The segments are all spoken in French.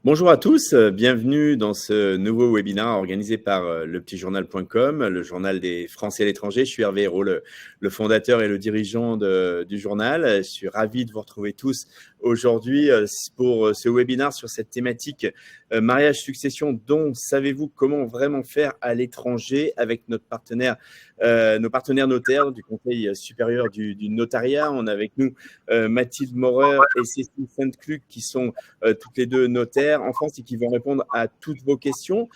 Bonjour à tous, bienvenue dans ce nouveau webinaire organisé par lepetitjournal.com, le journal des Français à l'étranger. Je suis Hervé Hérault, le fondateur et le dirigeant du journal. Je suis ravi de vous retrouver tous aujourd'hui pour ce webinaire sur cette thématique mariage-succession, dont savez-vous comment vraiment faire à l'étranger avec nos partenaires notaires du Conseil supérieur du notariat. On a avec nous Mathilde Maurer et Cécile Sainte-Cluc qui sont toutes les deux notaires en France et qui vont répondre à toutes vos questions.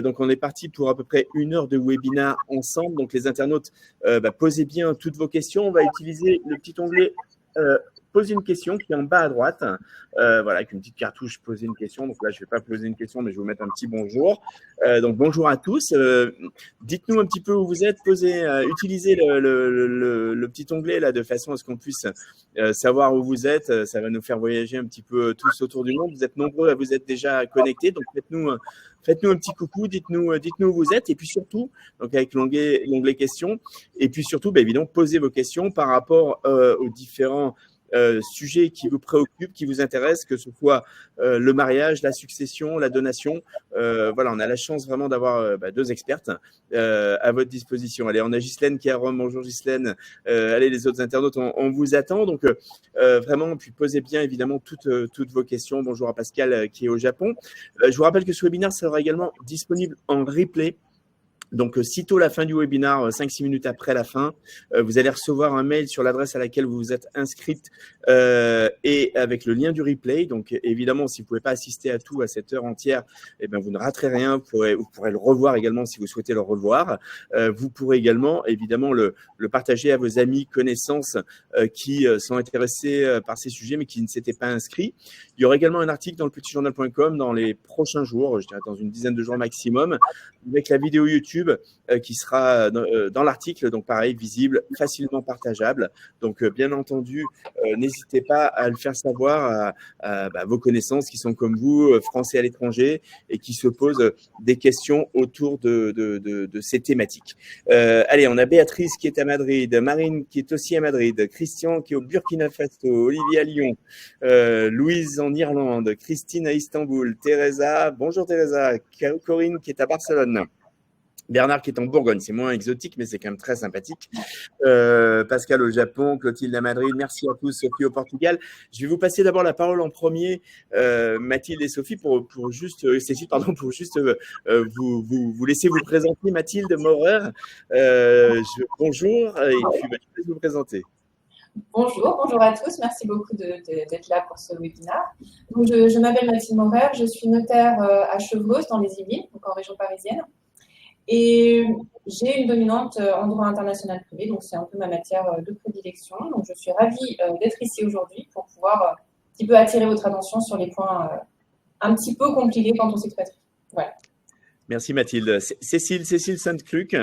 Donc, on est parti pour à peu près 1 heure de webinaire ensemble. Donc, les internautes, posez bien toutes vos questions. On va utiliser le petit onglet poser une question qui est en bas à droite. Voilà, avec une petite cartouche, poser une question. Donc là, je ne vais pas poser une question, mais je vais vous mettre un petit bonjour. Donc, bonjour à tous. Dites-nous un petit peu où vous êtes. Utilisez le petit onglet là de façon à ce qu'on puisse savoir où vous êtes. Ça va nous faire voyager un petit peu tous autour du monde. Vous êtes nombreux à vous être déjà connectés. Donc, faites-nous un petit coucou. Dites-nous où vous êtes. Et puis surtout, donc avec l'onglet questions. Et puis surtout, évidemment, posez vos questions par rapport aux différents sujets qui vous préoccupent, qui vous intéressent, que ce soit le mariage, la succession, la donation. Voilà, on a la chance vraiment d'avoir 2 expertes à votre disposition. Allez, on a Ghislaine qui est à Rome. Bonjour Ghislaine. Allez, les autres internautes, on vous attend. Donc, vraiment, puis posez bien évidemment toutes vos questions. Bonjour à Pascal qui est au Japon. Je vous rappelle que ce webinaire sera également disponible en replay. Donc, sitôt la fin du webinaire, 5-6 minutes après la fin, vous allez recevoir un mail sur l'adresse à laquelle vous vous êtes inscrite et avec le lien du replay. Donc, évidemment, si vous ne pouvez pas assister à tout à cette heure entière, vous ne raterez rien. Vous pourrez le revoir également si vous souhaitez le revoir. Vous pourrez également, évidemment, le partager à vos amis, connaissances qui sont intéressés par ces sujets mais qui ne s'étaient pas inscrits. Il y aura également un article dans le lepetitjournal.com dans les prochains jours, je dirais dans une dizaine de jours maximum, avec la vidéo YouTube qui sera dans l'article, donc pareil, visible, facilement partageable. Donc, bien entendu, n'hésitez pas à le faire savoir à vos connaissances qui sont comme vous, français à l'étranger, et qui se posent des questions autour de ces thématiques. Allez, on a Béatrice qui est à Madrid, Marine qui est aussi à Madrid, Christian qui est au Burkina Faso, Olivier à Lyon, Louise en Irlande, Christine à Istanbul, Teresa, bonjour Teresa, Corinne qui est à Barcelone, Bernard qui est en Bourgogne, c'est moins exotique, mais c'est quand même très sympathique. Pascal au Japon, Clotilde à Madrid, merci à tous, Sophie au Portugal. Je vais vous passer d'abord la parole en premier, Mathilde et Sophie, pour juste, Cécile, pardon, pour juste vous laisser vous présenter. Mathilde Maurer, bonjour, et puis je vais vous présenter. Bonjour à tous, merci beaucoup d'être là pour ce webinaire. Donc, je m'appelle Mathilde Maurer, je suis notaire à Chevreuse dans les Yvelines, donc en région parisienne. Et j'ai une dominante en droit international privé, donc c'est un peu ma matière de prédilection. Donc je suis ravie d'être ici aujourd'hui pour pouvoir un petit peu attirer votre attention sur les points un petit peu compliqués quand on s'expatrie. Voilà. Merci Mathilde. Cécile Sainte-Cluc,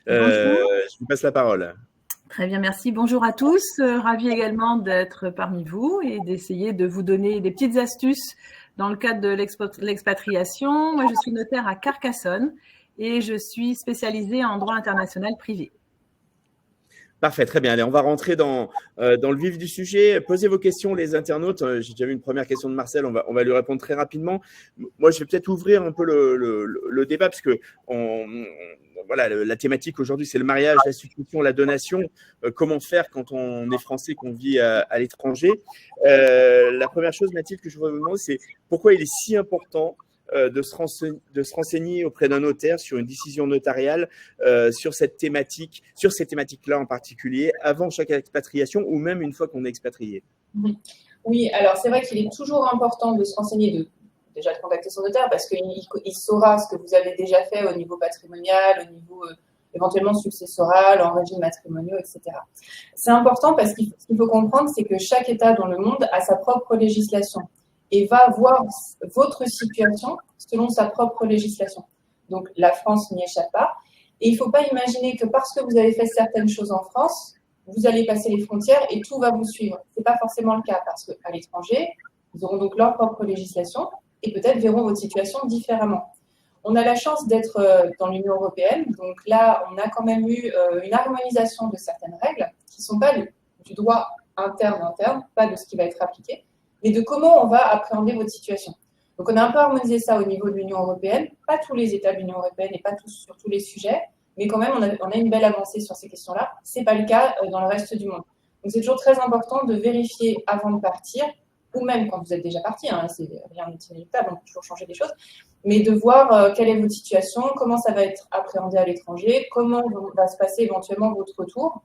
je vous passe la parole. Très bien, merci. Bonjour à tous. Ravi également d'être parmi vous et d'essayer de vous donner des petites astuces dans le cadre de l'expatriation. Moi, je suis notaire à Carcassonne et je suis spécialisée en droit international privé. Parfait, très bien. Allez, on va rentrer dans le vif du sujet. Posez vos questions, les internautes. J'ai déjà vu une première question de Marcel, on va lui répondre très rapidement. Moi, je vais peut-être ouvrir un peu le débat parce que voilà, la thématique aujourd'hui, c'est le mariage, la succession, la donation. Comment faire quand on est français, qu'on vit à l'étranger. La première chose, Mathilde, que je voudrais vous demander, c'est pourquoi il est si important de se renseigner auprès d'un notaire sur une décision notariale, sur ces thématiques-là en particulier, avant chaque expatriation ou même une fois qu'on est expatrié. Oui, alors c'est vrai qu'il est toujours important de se renseigner, déjà de contacter son notaire parce qu'il saura ce que vous avez déjà fait au niveau patrimonial, au niveau éventuellement successoral, en régime matrimoniaux, etc. C'est important parce qu'il faut comprendre, c'est que chaque État dans le monde a sa propre législation et va voir votre situation selon sa propre législation. Donc, la France n'y échappe pas. Et il ne faut pas imaginer que parce que vous avez fait certaines choses en France, vous allez passer les frontières et tout va vous suivre. Ce n'est pas forcément le cas parce qu'à l'étranger, ils auront donc leur propre législation et peut-être verront votre situation différemment. On a la chance d'être dans l'Union européenne. Donc là, on a quand même eu une harmonisation de certaines règles qui ne sont pas du droit interne, pas de ce qui va être appliqué, mais de comment on va appréhender votre situation. Donc, on a un peu harmonisé ça au niveau de l'Union européenne, pas tous les États de l'Union européenne et pas tous sur tous les sujets, mais quand même, on a une belle avancée sur ces questions-là. Ce n'est pas le cas dans le reste du monde. Donc, c'est toujours très important de vérifier avant de partir, ou même quand vous êtes déjà parti, hein, rien n'est inéluctable, on peut toujours changer des choses, mais de voir quelle est votre situation, comment ça va être appréhendé à l'étranger, comment va se passer éventuellement votre retour,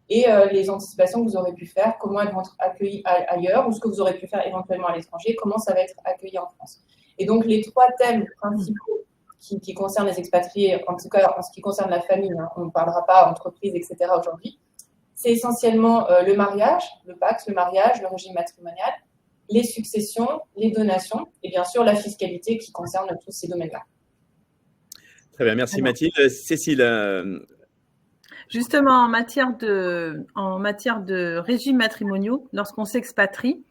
et les anticipations que vous aurez pu faire, comment elles vont être accueillies ailleurs, ou ce que vous aurez pu faire éventuellement à l'étranger, comment ça va être accueilli en France. Et donc, les 3 thèmes principaux qui concernent les expatriés, en tout cas en ce qui concerne la famille, hein, on ne parlera pas entreprise, etc. aujourd'hui, c'est essentiellement le mariage, le PACS, le mariage, le régime matrimonial, les successions, les donations, et bien sûr la fiscalité qui concerne tous ces domaines-là. Très bien, merci Mathilde. Cécile. Justement, en matière de régimes matrimoniaux, lorsqu'on s'expatrie,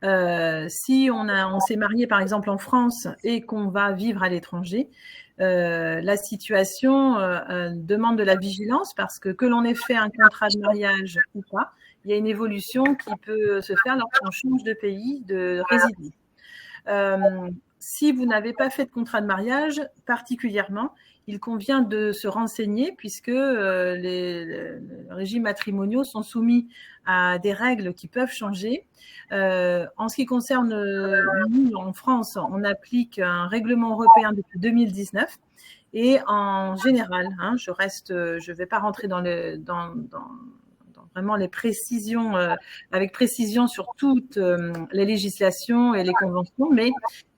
si on s'est marié par exemple en France et qu'on va vivre à l'étranger, la situation demande de la vigilance parce que l'on ait fait un contrat de mariage ou pas, il y a une évolution qui peut se faire lorsqu'on change de pays de résidence. Si vous n'avez pas fait de contrat de mariage, particulièrement, il convient de se renseigner puisque les régimes matrimoniaux sont soumis à des règles qui peuvent changer. En ce qui concerne nous, en France, on applique un règlement européen depuis 2019 et en général, hein, je vais pas rentrer dans vraiment les précisions, avec précision sur toutes les législations et les conventions, mais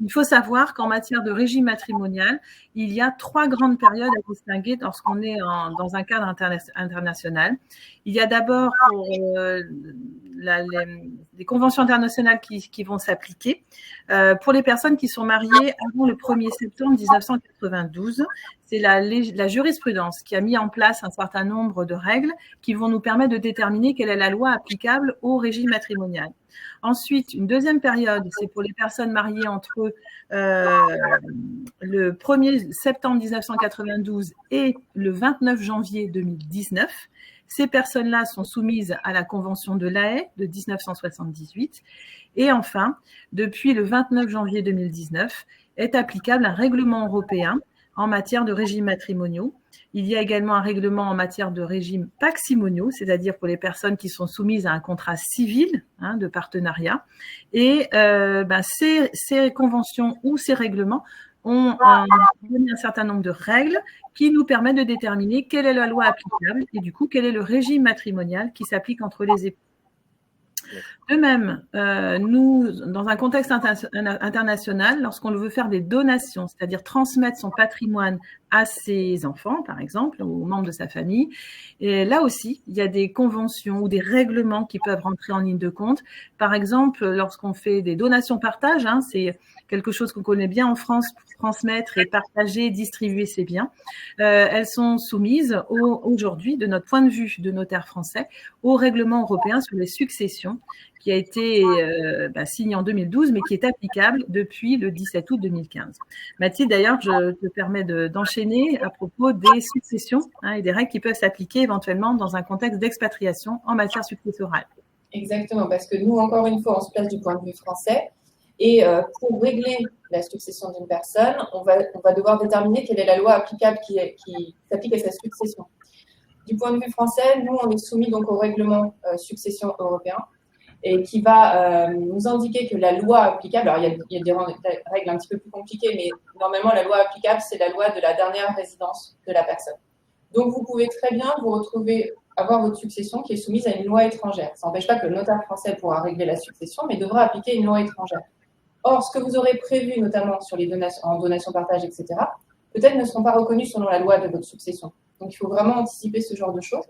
il faut savoir qu'en matière de régime matrimonial, il y a 3 grandes périodes à distinguer lorsqu'on est dans un cadre international. Il y a d'abord les conventions internationales qui vont s'appliquer pour les personnes qui sont mariées avant le 1er septembre 1992. C'est la jurisprudence qui a mis en place un certain nombre de règles qui vont nous permettre de déterminer quelle est la loi applicable au régime matrimonial. Ensuite, une deuxième période, c'est pour les personnes mariées entre le 1er septembre 1992 et le 29 janvier 2019. Ces personnes-là sont soumises à la Convention de La Haye de 1978. Et enfin, depuis le 29 janvier 2019, est applicable un règlement européen en matière de régimes matrimoniaux. Il y a également un règlement en matière de régimes paximoniaux, c'est-à-dire pour les personnes qui sont soumises à un contrat civil de partenariat. Et ces conventions ou ces règlements ont donné un certain nombre de règles qui nous permettent de déterminer quelle est la loi applicable et du coup quel est le régime matrimonial qui s'applique entre les époux. De même, nous, dans un contexte international, lorsqu'on veut faire des donations, c'est-à-dire transmettre son patrimoine à ses enfants, par exemple, aux membres de sa famille, et là aussi, il y a des conventions ou des règlements qui peuvent rentrer en ligne de compte. Par exemple, lorsqu'on fait des donations-partage, c'est quelque chose qu'on connaît bien en France, pour transmettre et partager, distribuer ses biens. Elles sont soumises aujourd'hui, de notre point de vue de notaire français, au règlement européen sur les successions qui a été signé en 2012, mais qui est applicable depuis le 17 août 2015. Mathilde, d'ailleurs, je te permets d'enchaîner à propos des successions et des règles qui peuvent s'appliquer éventuellement dans un contexte d'expatriation en matière successorale. Exactement, parce que nous, encore une fois, on se place du point de vue français. Et pour régler la succession d'une personne, on va devoir déterminer quelle est la loi applicable qui s'applique à sa succession. Du point de vue français, nous, on est soumis donc au règlement succession européen et qui va nous indiquer que la loi applicable, alors il y a des règles un petit peu plus compliquées, mais normalement, la loi applicable, c'est la loi de la dernière résidence de la personne. Donc, vous pouvez très bien vous retrouver, avoir votre succession qui est soumise à une loi étrangère. Ça n'empêche pas que le notaire français pourra régler la succession, mais devra appliquer une loi étrangère. Or, ce que vous aurez prévu, notamment sur les donations, en donation partage, etc., peut-être ne seront pas reconnus selon la loi de votre succession. Donc, il faut vraiment anticiper ce genre de choses.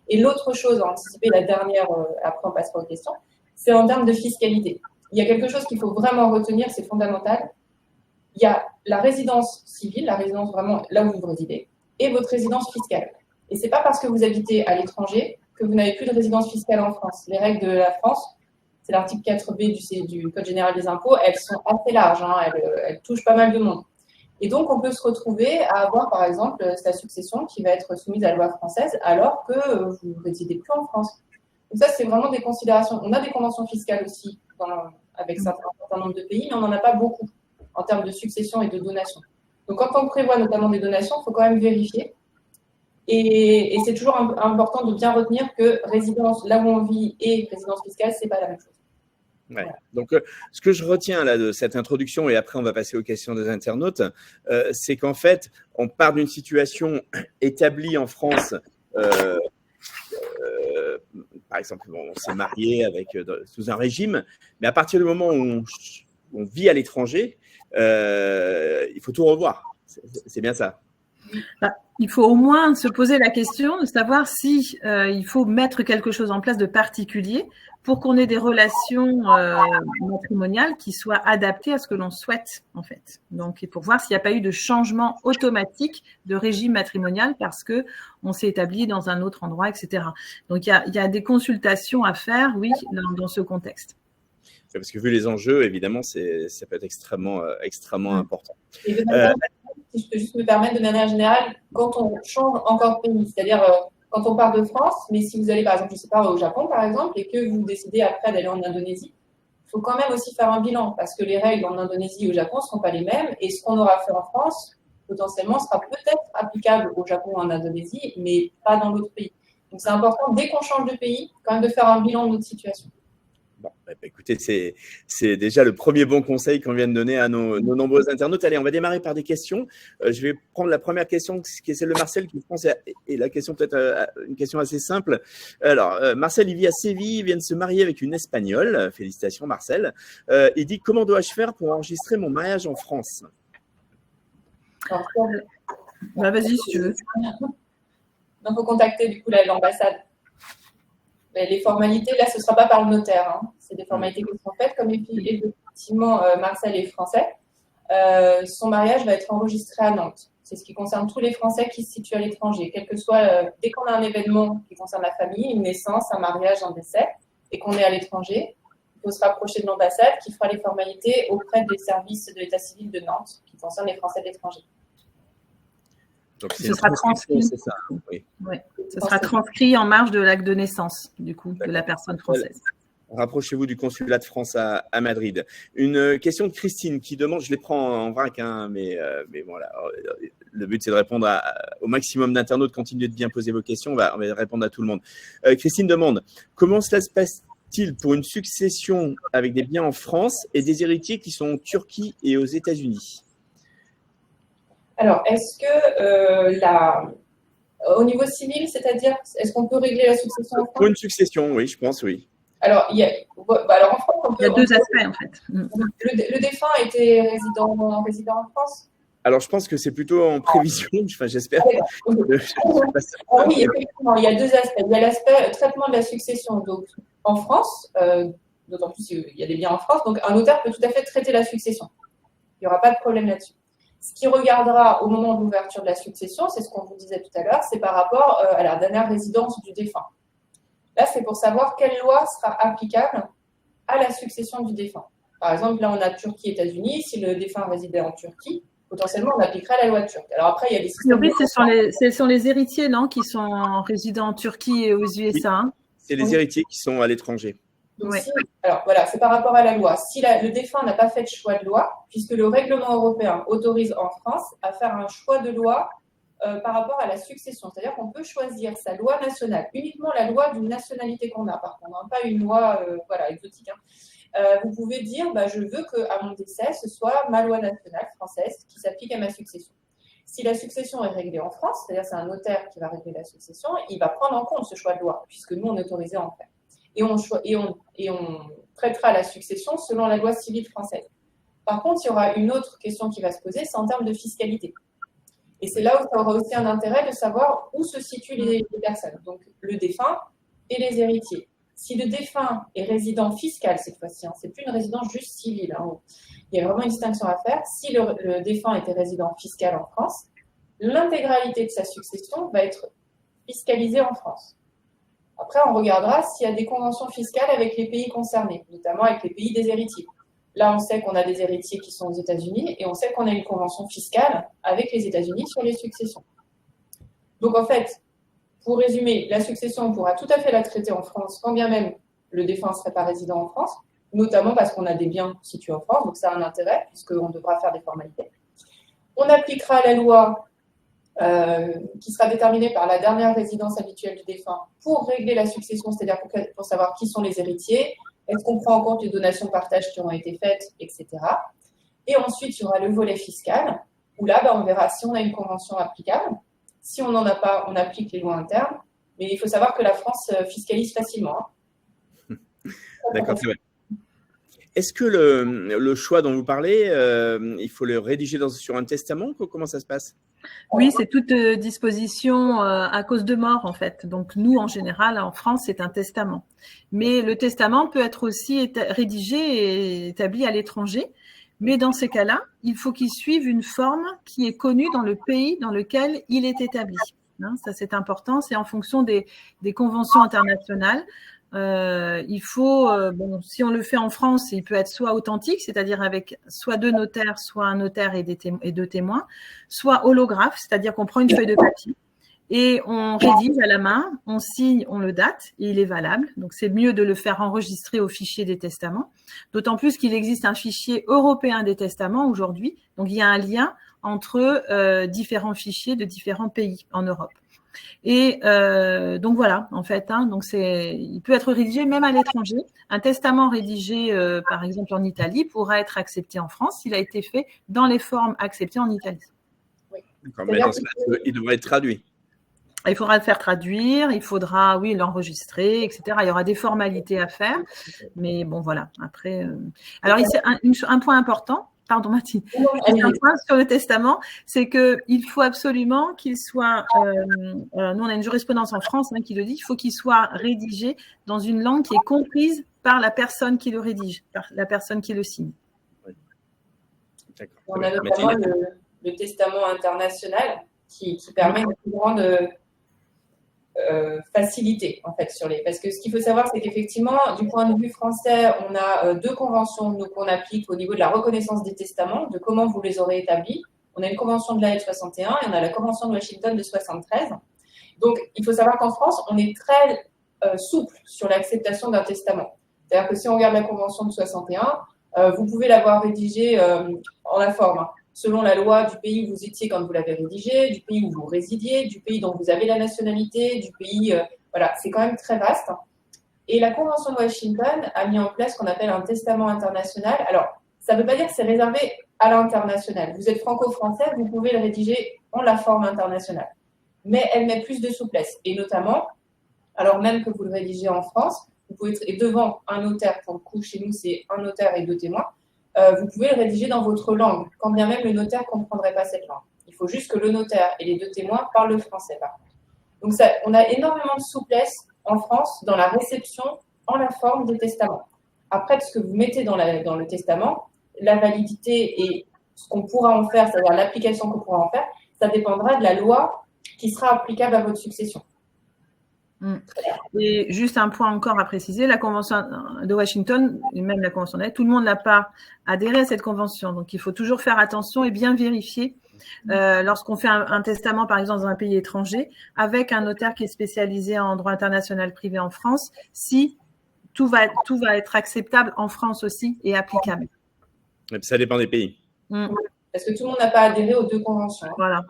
Et l'autre chose à anticiper, la dernière, après on passera aux questions, c'est en termes de fiscalité. Il y a quelque chose qu'il faut vraiment retenir, c'est fondamental. Il y a la résidence civile, la résidence vraiment là où vous résidez, et votre résidence fiscale. Et ce n'est pas parce que vous habitez à l'étranger que vous n'avez plus de résidence fiscale en France. Les règles de la France, c'est l'article 4B du Code général des impôts, elles sont assez larges, elles touchent pas mal de monde. Et donc, on peut se retrouver à avoir, par exemple, sa succession qui va être soumise à la loi française alors que vous ne résidez plus en France. Donc ça, c'est vraiment des considérations. On a des conventions fiscales aussi avec un certain nombre de pays, mais on n'en a pas beaucoup. en termes de succession et de donation. Donc, quand on prévoit notamment des donations, il faut quand même vérifier. Et c'est toujours important de bien retenir que résidence là où on vit et résidence fiscale, ce n'est pas la même chose. Ouais. Donc, ce que je retiens là de cette introduction, et après on va passer aux questions des internautes, c'est qu'en fait, on part d'une situation établie en France. Par exemple, on s'est marié sous un régime, mais à partir du moment où on vit à l'étranger, il faut tout revoir. C'est bien ça. Il faut au moins se poser la question de savoir si il faut mettre quelque chose en place de particulier pour qu'on ait des relations matrimoniales qui soient adaptées à ce que l'on souhaite, en fait. Donc, et pour voir s'il n'y a pas eu de changement automatique de régime matrimonial parce que on s'est établi dans un autre endroit, etc. Donc, il y a des consultations à faire, oui, dans ce contexte. Parce que vu les enjeux, évidemment, ça peut être extrêmement important. Et de manière, si je peux juste me permettre, de manière générale, quand on change encore de pays, c'est-à-dire quand on part de France, mais si vous allez par exemple, je ne sais pas, au Japon par exemple, et que vous décidez après d'aller en Indonésie, il faut quand même aussi faire un bilan, parce que les règles en Indonésie et au Japon ne seront pas les mêmes, et ce qu'on aura fait en France, potentiellement, sera peut-être applicable au Japon ou en Indonésie, mais pas dans l'autre pays. Donc c'est important, dès qu'on change de pays, quand même de faire un bilan de notre situation. Bon, écoutez, c'est déjà le premier bon conseil qu'on vient de donner à nos nombreux internautes. Allez, on va démarrer par des questions. Je vais prendre la première question, qui est celle de Marcel, qui je pense est la question peut-être une question assez simple. Alors, Marcel, il vit à Séville, il vient de se marier avec une Espagnole. Félicitations, Marcel. Il dit, comment dois-je faire pour enregistrer mon mariage en France? Vas-y, si tu veux. Donc, il faut contacter du coup l'ambassade. Les formalités, là, ce ne sera pas par le notaire. Hein. C'est des formalités qui sont faites. Comme effectivement, Marcel est français, son mariage va être enregistré à Nantes. C'est ce qui concerne tous les Français qui se situent à l'étranger. Quel que soit, dès qu'on a un événement qui concerne la famille, une naissance, un mariage, un décès, et qu'on est à l'étranger, il faut se rapprocher de l'ambassade qui fera les formalités auprès des services de l'état civil de Nantes qui concernent les Français de l'étranger. Donc, ce sera transcrit. C'est ça, oui. Oui. Ce sera transcrit en marge de l'acte de naissance, du coup, de la personne française. Rapprochez-vous du consulat de France à Madrid. Une question de Christine qui demande, je les prends en vrac, hein, mais voilà, le but c'est de répondre au maximum d'internautes. Continuez de bien poser vos questions, on va répondre à tout le monde. Christine demande, comment cela se passe-t-il pour une succession avec des biens en France et des héritiers qui sont en Turquie et aux États-Unis? Alors, est-ce que au niveau civil, c'est-à-dire, est-ce qu'on peut régler la succession en France? Pour une succession, oui, je pense, oui. Alors, en France, il y a deux aspects, en fait. Le défunt était résident en France? Alors, je pense que c'est plutôt en prévision, enfin, j'espère. Oui, effectivement, il y a deux aspects. Il y a l'aspect traitement de la succession. Donc, en France, d'autant plus qu'il y a des biens en France, donc un notaire peut tout à fait traiter la succession. Il n'y aura pas de problème là-dessus. Ce qui regardera au moment de l'ouverture de la succession, c'est ce qu'on vous disait tout à l'heure, c'est par rapport à la dernière résidence du défunt. Là, c'est pour savoir quelle loi sera applicable à la succession du défunt. Par exemple, là, on a Turquie, États-Unis. Si le défunt résidait en Turquie, potentiellement, on appliquerait la loi turque. Alors après, il y a des systèmes. Oui, ce sont les héritiers, non, qui sont résidents en Turquie et aux USA. Hein. C'est les héritiers qui sont à l'étranger. Donc, alors voilà, c'est par rapport à la loi. Si le défunt n'a pas fait de choix de loi, puisque le règlement européen autorise en France à faire un choix de loi par rapport à la succession. C'est-à-dire qu'on peut choisir sa loi nationale, uniquement la loi d'une nationalité qu'on a, par contre, hein, pas une loi exotique. Hein. Vous pouvez dire, je veux qu'à mon décès, ce soit ma loi nationale française qui s'applique à ma succession. Si la succession est réglée en France, c'est-à-dire c'est un notaire qui va régler la succession, il va prendre en compte ce choix de loi, puisque nous, on est autorisé à en faire. Et on traitera la succession selon la loi civile française. Par contre, il y aura une autre question qui va se poser, c'est en termes de fiscalité. Et c'est là où ça aura aussi un intérêt de savoir où se situent les personnes, donc le défunt et les héritiers. Si le défunt est résident fiscal cette fois-ci, hein, c'est plus une résidence juste civile, hein, il y a vraiment une distinction à faire. Si le défunt était résident fiscal en France, l'intégralité de sa succession va être fiscalisée en France. Après, on regardera s'il y a des conventions fiscales avec les pays concernés, notamment avec les pays des héritiers. Là, on sait qu'on a des héritiers qui sont aux États-Unis et on sait qu'on a une convention fiscale avec les États-Unis sur les successions. Donc, en fait, pour résumer, la succession, on pourra tout à fait la traiter en France, quand bien même le défunt ne serait pas résident en France. notamment parce qu'on a des biens situés en France, donc ça a un intérêt, puisqu'on devra faire des formalités. On appliquera la loi qui sera déterminée par la dernière résidence habituelle du défunt pour régler la succession, c'est-à-dire pour savoir qui sont les héritiers, est-ce qu'on prend en compte les donations-partage qui ont été faites, etc. Et ensuite, il y aura le volet fiscal, où là, on verra si on a une convention applicable. Si on n'en a pas, on applique les lois internes. Mais il faut savoir que la France fiscalise facilement. D'accord, c'est vrai. Est-ce que le choix dont vous parlez, il faut le rédiger sur un testament? Comment ça se passe? Oui, c'est toute disposition à cause de mort, en fait. Donc, nous, en général, en France, c'est un testament. Mais le testament peut être aussi rédigé et établi à l'étranger. Mais dans ces cas-là, il faut qu'il suive une forme qui est connue dans le pays dans lequel il est établi. Ça, c'est important. C'est en fonction des conventions internationales. Il faut, si on le fait en France, il peut être soit authentique, c'est-à-dire avec soit 2 notaires, soit un notaire et 2 témoins, soit holographe, c'est-à-dire qu'on prend une feuille de papier et on rédige à la main, on signe, on le date et il est valable. Donc, c'est mieux de le faire enregistrer au fichier des testaments, d'autant plus qu'il existe un fichier européen des testaments aujourd'hui. Donc, il y a un lien entre différents fichiers de différents pays en Europe. Et donc voilà, en fait, donc il peut être rédigé même à l'étranger. Un testament rédigé, par exemple en Italie, pourra être accepté en France s'il a été fait dans les formes acceptées en Italie. Oui. D'accord, mais dans ce cas, il devrait être traduit. Il faudra le faire traduire, il faudra, oui, l'enregistrer, etc. Il y aura des formalités à faire, mais bon, voilà. Après, alors ici, un point important. Pardon, Mathilde. Un point sur le testament, c'est qu'il faut absolument qu'il soit, nous on a une jurisprudence en France qui le dit, il faut qu'il soit rédigé dans une langue qui est comprise par la personne qui le rédige, par la personne qui le signe. Oui. On a notamment le testament international qui permet une plus grande facilité en fait parce que ce qu'il faut savoir, c'est qu'effectivement, du point de vue français, on a 2 conventions qu'on applique au niveau de la reconnaissance des testaments, de comment vous les aurez établis. On a une convention de La Haye de 61 et on a la convention de Washington de 73. Donc, il faut savoir qu'en France, on est très souple sur l'acceptation d'un testament. C'est-à-dire que si on regarde la convention de 61, vous pouvez l'avoir rédigée en la forme, selon la loi du pays où vous étiez quand vous l'avez rédigé, du pays où vous résidiez, du pays dont vous avez la nationalité, du pays… voilà, c'est quand même très vaste. Et la Convention de Washington a mis en place ce qu'on appelle un testament international. Alors, ça ne veut pas dire que c'est réservé à l'international. Vous êtes franco-français, vous pouvez le rédiger en la forme internationale. Mais elle met plus de souplesse. Et notamment, alors même que vous le rédigez en France, vous pouvez être devant un notaire, pour le coup, chez nous, c'est un notaire et 2 témoins. Vous pouvez le rédiger dans votre langue, quand bien même le notaire ne comprendrait pas cette langue. Il faut juste que le notaire et les 2 témoins parlent le français, par contre. Donc, on a énormément de souplesse en France dans la réception en la forme des testaments. Après, ce que vous mettez dans le testament, la validité et ce qu'on pourra en faire, c'est-à-dire l'application qu'on pourra en faire, ça dépendra de la loi qui sera applicable à votre succession. Et juste un point encore à préciser, la convention de Washington, et même la convention de La Haye, tout le monde n'a pas adhéré à cette convention. Donc, il faut toujours faire attention et bien vérifier lorsqu'on fait un testament, par exemple, dans un pays étranger, avec un notaire qui est spécialisé en droit international privé en France, si tout va être acceptable en France aussi et applicable. Ça dépend des pays. Parce que tout le monde n'a pas adhéré aux 2 conventions. Voilà.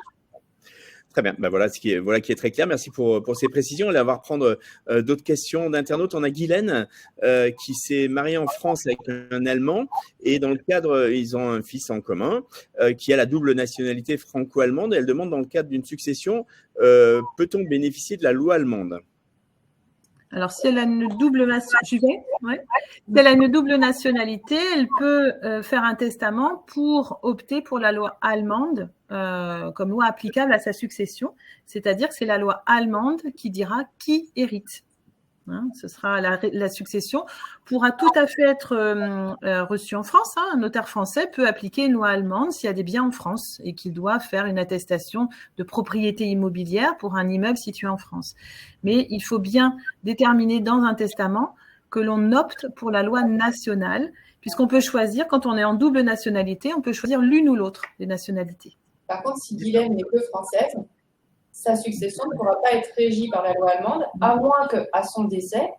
Très bien, voilà qui est très clair. Merci pour ces précisions. On va reprendre d'autres questions d'internautes. On a Guylaine qui s'est mariée en France avec un Allemand et dans le cadre, ils ont un fils en commun qui a la double nationalité franco-allemande et elle demande dans le cadre d'une succession, peut-on bénéficier de la loi allemande? Alors, si elle a une double nationalité, elle peut faire un testament pour opter pour la loi allemande comme loi applicable à sa succession. C'est-à-dire que c'est la loi allemande qui dira qui hérite. Ce sera la succession pourra tout à fait être reçue en France. Un notaire français peut appliquer une loi allemande s'il y a des biens en France et qu'il doit faire une attestation de propriété immobilière pour un immeuble situé en France. Mais il faut bien déterminer dans un testament que l'on opte pour la loi nationale, puisqu'on peut choisir, quand on est en double nationalité, on peut choisir l'une ou l'autre des nationalités. Par contre, si Guylaine n'est que française, sa succession ne pourra pas être régie par la loi allemande, à moins qu'à son décès,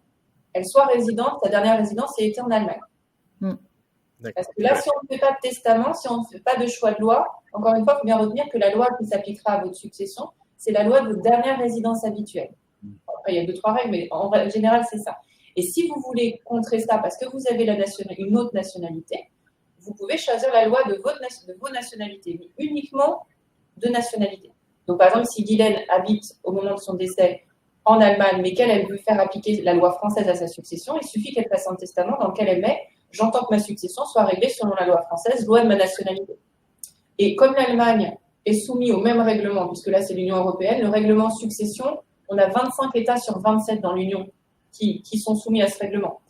elle soit résidente, sa dernière résidence ait été en Allemagne. Parce que là, si on ne fait pas de testament, si on ne fait pas de choix de loi, encore une fois, il faut bien retenir que la loi qui s'appliquera à votre succession, c'est la loi de votre dernière résidence habituelle. Après, il y a 2-3 règles, mais en général, c'est ça. Et si vous voulez contrer ça parce que vous avez une autre nationalité, vous pouvez choisir la loi de vos nationalités, mais uniquement de nationalité. Donc, par exemple, si Guylaine habite au moment de son décès en Allemagne, mais qu'elle veut faire appliquer la loi française à sa succession, il suffit qu'elle fasse un testament dans lequel elle met « J'entends que ma succession soit réglée selon la loi française, loi de ma nationalité ». Et comme l'Allemagne est soumise au même règlement, puisque là, c'est l'Union européenne, le règlement succession, on a 25 États sur 27 dans l'Union qui sont soumis à ce règlement.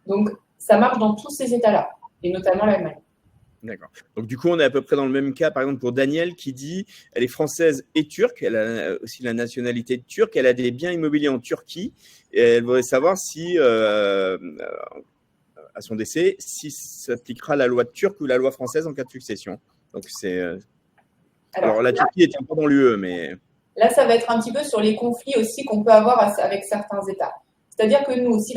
Donc, ça marche dans tous ces États-là, et notamment l'Allemagne. D'accord. Donc, du coup, on est à peu près dans le même cas, par exemple, pour Danielle, qui dit elle est française et turque, elle a aussi la nationalité turque, elle a des biens immobiliers en Turquie, et elle voudrait savoir si, à son décès, si s'appliquera la loi turque ou la loi française en cas de succession. Donc, c'est… Alors, la Turquie est pas dans l'UE, mais… Là, ça va être un petit peu sur les conflits aussi qu'on peut avoir avec certains États. C'est-à-dire que nous, si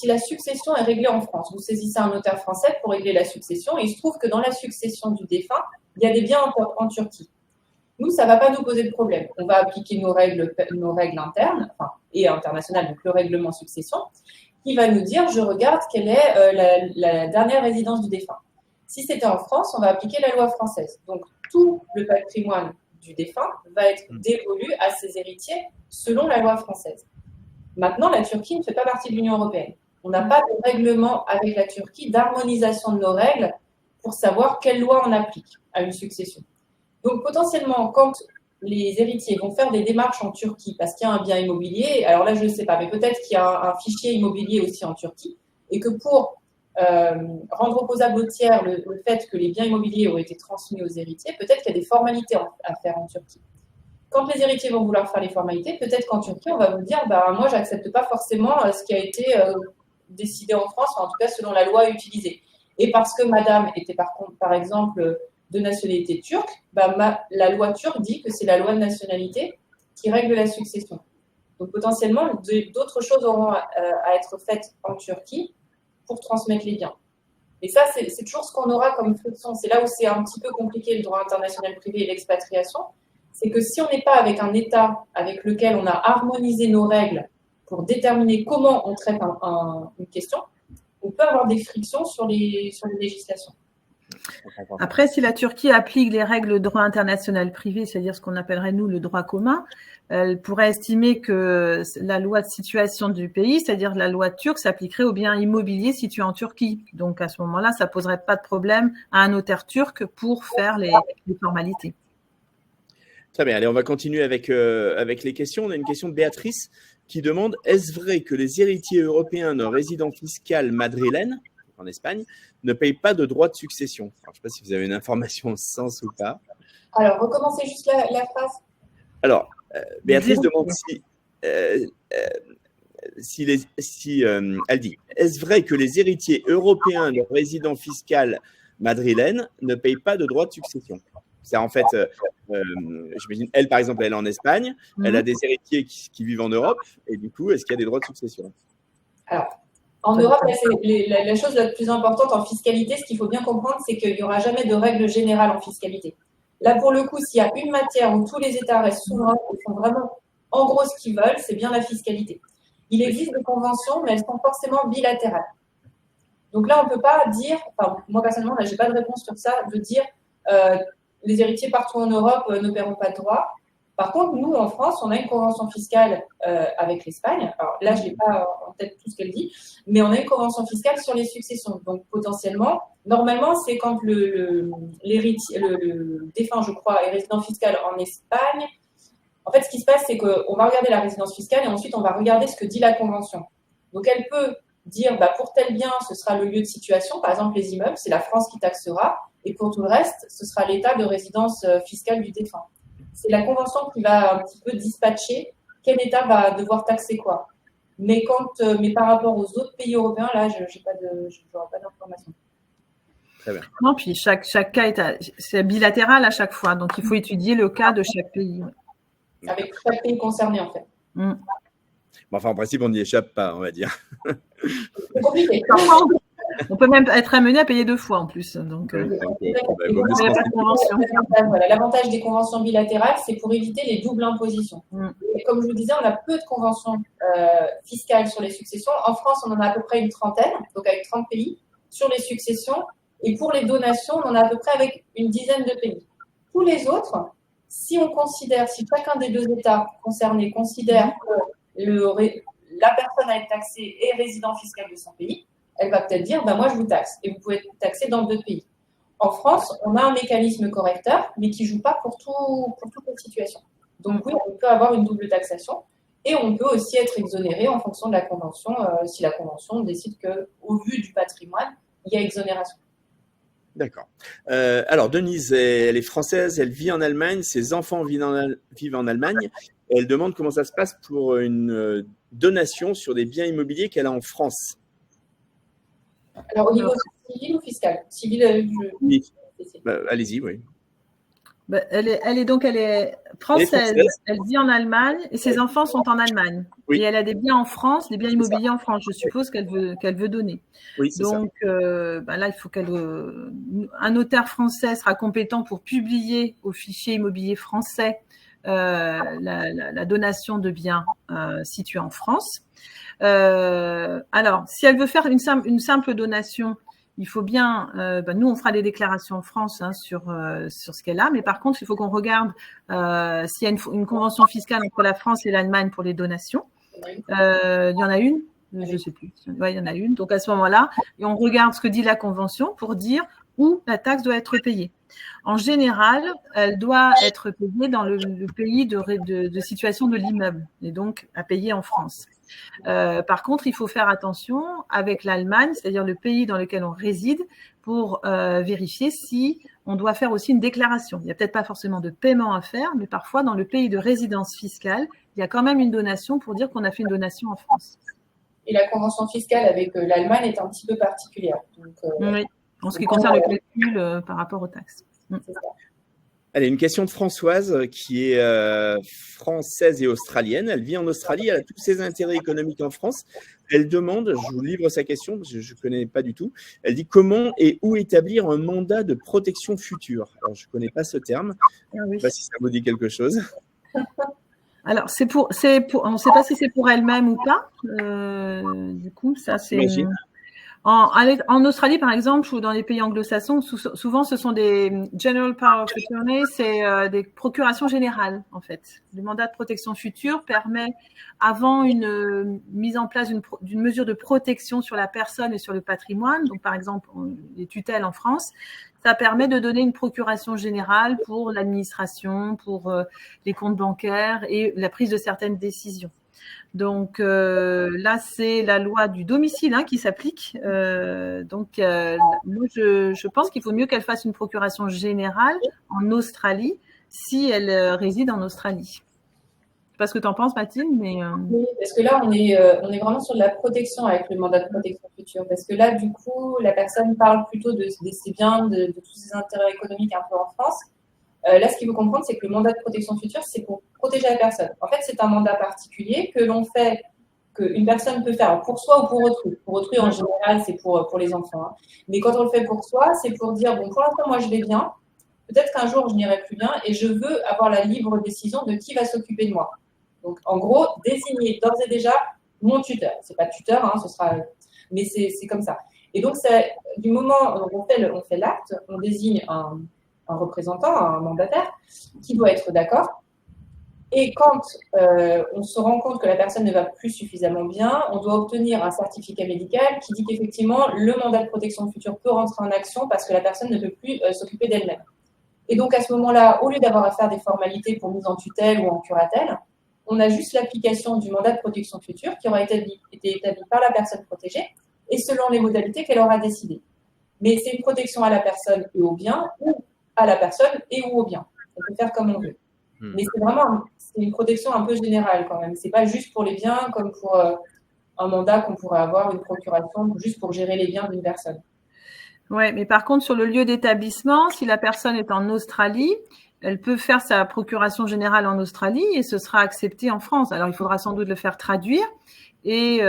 la succession est réglée en France, vous saisissez un notaire français pour régler la succession, et il se trouve que dans la succession du défunt, il y a des biens en Turquie. Nous, ça ne va pas nous poser de problème. On va appliquer nos règles internes et internationales, donc le règlement succession, qui va nous dire, je regarde quelle est la dernière résidence du défunt. Si c'était en France, on va appliquer la loi française. Donc, tout le patrimoine du défunt va être dévolu à ses héritiers selon la loi française. Maintenant, la Turquie ne fait pas partie de l'Union européenne. On n'a pas de règlement avec la Turquie d'harmonisation de nos règles pour savoir quelle loi on applique à une succession. Donc, potentiellement, quand les héritiers vont faire des démarches en Turquie parce qu'il y a un bien immobilier, alors là, je ne sais pas, mais peut-être qu'il y a un fichier immobilier aussi en Turquie et que pour rendre opposable au tiers le fait que les biens immobiliers ont été transmis aux héritiers, peut-être qu'il y a des formalités à faire en Turquie. Quand les héritiers vont vouloir faire les formalités, peut-être qu'en Turquie, on va vous dire moi, je n'accepte pas forcément ce qui a été décidé en France, en tout cas selon la loi utilisée. Et parce que madame était par exemple de nationalité turque, la loi turque dit que c'est la loi de nationalité qui règle la succession. Donc potentiellement, d'autres choses auront à être faites en Turquie pour transmettre les biens. Et ça, c'est toujours ce qu'on aura comme friction. C'est là où c'est un petit peu compliqué le droit international privé et l'expatriation. C'est que si on n'est pas avec un État avec lequel on a harmonisé nos règles pour déterminer comment on traite une question, on peut avoir des frictions sur les législations. Après, si la Turquie applique les règles de droit international privé, c'est-à-dire ce qu'on appellerait, nous, le droit commun, elle pourrait estimer que la loi de situation du pays, c'est-à-dire la loi turque, s'appliquerait aux biens immobiliers situés en Turquie. Donc, à ce moment-là, ça ne poserait pas de problème à un notaire turc pour faire les formalités. Très bien. Allez, on va continuer avec les questions. On a une question de Béatrice qui demande « Est-ce vrai que les héritiers européens d'un résident fiscal madrilène, en Espagne, ne payent pas de droit de succession ?» Je ne sais pas si vous avez une information en ce sens ou pas. Alors, recommencez juste la phrase. Alors, Béatrice demande elle dit « Est-ce vrai que les héritiers européens d'un résident fiscal madrilène ne payent pas de droit de succession ?» C'est en fait, j'imagine, elle, par exemple, elle est en Espagne, elle a des héritiers qui vivent en Europe, et du coup, est-ce qu'il y a des droits de succession? Alors, en Europe, la chose la plus importante en fiscalité, ce qu'il faut bien comprendre, c'est qu'il n'y aura jamais de règle générale en fiscalité. Là, pour le coup, s'il y a une matière où tous les États restent souverains et font vraiment, en gros, ce qu'ils veulent, c'est bien la fiscalité. Il existe des conventions, mais elles sont forcément bilatérales. Donc là, on ne peut pas dire, moi personnellement, je n'ai pas de réponse sur ça, de dire les héritiers partout en Europe ne paieront pas de droits. Par contre, nous, en France, on a une convention fiscale avec l'Espagne. Alors là, je n'ai pas en tête tout ce qu'elle dit, mais on a une convention fiscale sur les successions. Donc, potentiellement, normalement, c'est quand le défunt, je crois, est résident fiscal en Espagne. En fait, ce qui se passe, c'est qu'on va regarder la résidence fiscale et ensuite, on va regarder ce que dit la convention. Donc, elle peut dire, pour tel bien, ce sera le lieu de situation. Par exemple, les immeubles, c'est la France qui taxera. Et pour tout le reste, ce sera l'état de résidence fiscale du défunt. C'est la convention qui va un petit peu dispatcher quel état va devoir taxer quoi. Mais par rapport aux autres pays européens, là, je n'aurai pas d'informations. Très bien. Non, puis chaque cas c'est bilatéral à chaque fois, donc il faut étudier le cas de chaque pays. Avec chaque pays concerné, en fait. Bon, enfin, en principe, on n'y échappe pas, on va dire. C'est compliqué. On peut même être amené à payer 2 fois en plus. Donc, l'avantage des conventions bilatérales, c'est pour éviter les doubles impositions. Et comme je vous disais, on a peu de conventions fiscales sur les successions. En France, on en a à peu près une trentaine, donc avec 30 pays sur les successions. Et pour les donations, on en a à peu près avec une dizaine de pays. Tous les autres, si chacun des 2 États concernés considère que la personne à être taxée est résident fiscal de son pays, elle va peut-être dire, moi je vous taxe, et vous pouvez être taxé dans 2 pays. En France, on a un mécanisme correcteur, mais qui ne joue pas pour toutes les situations. Donc oui, on peut avoir une double taxation, et on peut aussi être exonéré en fonction de la convention, si la convention décide qu'au vu du patrimoine, il y a exonération. D'accord. Alors, Denise, elle est française, elle vit en Allemagne, ses enfants vivent en Allemagne. Et elle demande comment ça se passe pour une donation sur des biens immobiliers qu'elle a en France. Alors, au niveau civil ou fiscal? Civil, oui. Allez-y, oui. Elle est française, elle vit en Allemagne et ses enfants sont en Allemagne. Oui. Et elle a des biens en France, des biens immobiliers en France, je suppose qu'elle veut donner. Oui, c'est donc, là, il faut un notaire français sera compétent pour publier au fichier immobilier français la donation de biens situés en France. Alors, si elle veut faire une simple donation, il faut bien, nous on fera des déclarations en France sur ce qu'elle a, mais par contre il faut qu'on regarde s'il y a une convention fiscale entre la France et l'Allemagne pour les donations. Il y en a une, je sais plus. Ouais, il y en a une. Donc à ce moment-là, et on regarde ce que dit la convention pour dire où la taxe doit être payée. En général, elle doit être payée dans le pays de situation de l'immeuble et donc à payer en France. Par contre, il faut faire attention avec l'Allemagne, c'est-à-dire le pays dans lequel on réside, pour vérifier si on doit faire aussi une déclaration. Il n'y a peut-être pas forcément de paiement à faire, mais parfois dans le pays de résidence fiscale, il y a quand même une donation pour dire qu'on a fait une donation en France. Et la convention fiscale avec l'Allemagne est un petit peu particulière. Donc, oui, en ce qui concerne le calcul par rapport aux taxes. C'est ça. Allez, une question de Françoise qui est française et australienne. Elle vit en Australie, elle a tous ses intérêts économiques en France. Elle demande, je vous livre sa question parce que je ne connais pas du tout. Elle dit comment et où établir un mandat de protection future. Alors, je ne connais pas ce terme. Je ne sais pas si ça vous dit quelque chose. Alors, on ne sait pas si c'est pour elle-même ou pas. Du coup, ça c'est. J'imagine. En Australie, par exemple, ou dans les pays anglo-saxons, souvent ce sont des General Power of Attorney, c'est des procurations générales, en fait. Le mandat de protection future permet, avant une mise en place d'une mesure de protection sur la personne et sur le patrimoine, donc par exemple les tutelles en France, ça permet de donner une procuration générale pour l'administration, pour les comptes bancaires et la prise de certaines décisions. Donc là, c'est la loi du domicile qui s'applique. Moi, je pense qu'il vaut mieux qu'elle fasse une procuration générale en Australie si elle réside en Australie. Je ne sais pas ce que tu en penses, Mathilde, mais… Oui, parce que là, on est vraiment sur de la protection avec le mandat de protection future. Parce que là, du coup, la personne parle plutôt de ses biens, de tous ses intérêts économiques un peu en France. Là, ce qu'il faut comprendre, c'est que le mandat de protection future, c'est pour protéger la personne. En fait, c'est un mandat particulier qu'une personne peut faire pour soi ou pour autrui. Pour autrui, en général, c'est pour les enfants. Mais quand on le fait pour soi, c'est pour dire, bon, pour l'instant, moi, je vais bien. Peut-être qu'un jour, je n'irai plus bien et je veux avoir la libre décision de qui va s'occuper de moi. Donc, en gros, désigner d'ores et déjà mon tuteur. C'est pas tuteur, ce sera… Mais c'est comme ça. Et donc, du moment où on fait l'acte, on désigne un représentant, un mandataire, qui doit être d'accord. Et quand on se rend compte que la personne ne va plus suffisamment bien, on doit obtenir un certificat médical qui dit qu'effectivement, le mandat de protection future peut rentrer en action parce que la personne ne peut plus s'occuper d'elle-même. Et donc, à ce moment-là, au lieu d'avoir à faire des formalités pour mise en tutelle ou en curatelle, on a juste l'application du mandat de protection future qui aura été établi par la personne protégée et selon les modalités qu'elle aura décidées. Mais c'est une protection à la personne et au bien, ou à la personne et ou au bien. On peut faire comme on veut. Mais c'est une protection un peu générale quand même. C'est pas juste pour les biens comme pour un mandat qu'on pourrait avoir, une procuration, juste pour gérer les biens d'une personne. Oui, mais par contre, sur le lieu d'établissement, si la personne est en Australie, elle peut faire sa procuration générale en Australie et ce sera accepté en France. Alors, il faudra sans doute le faire traduire. Et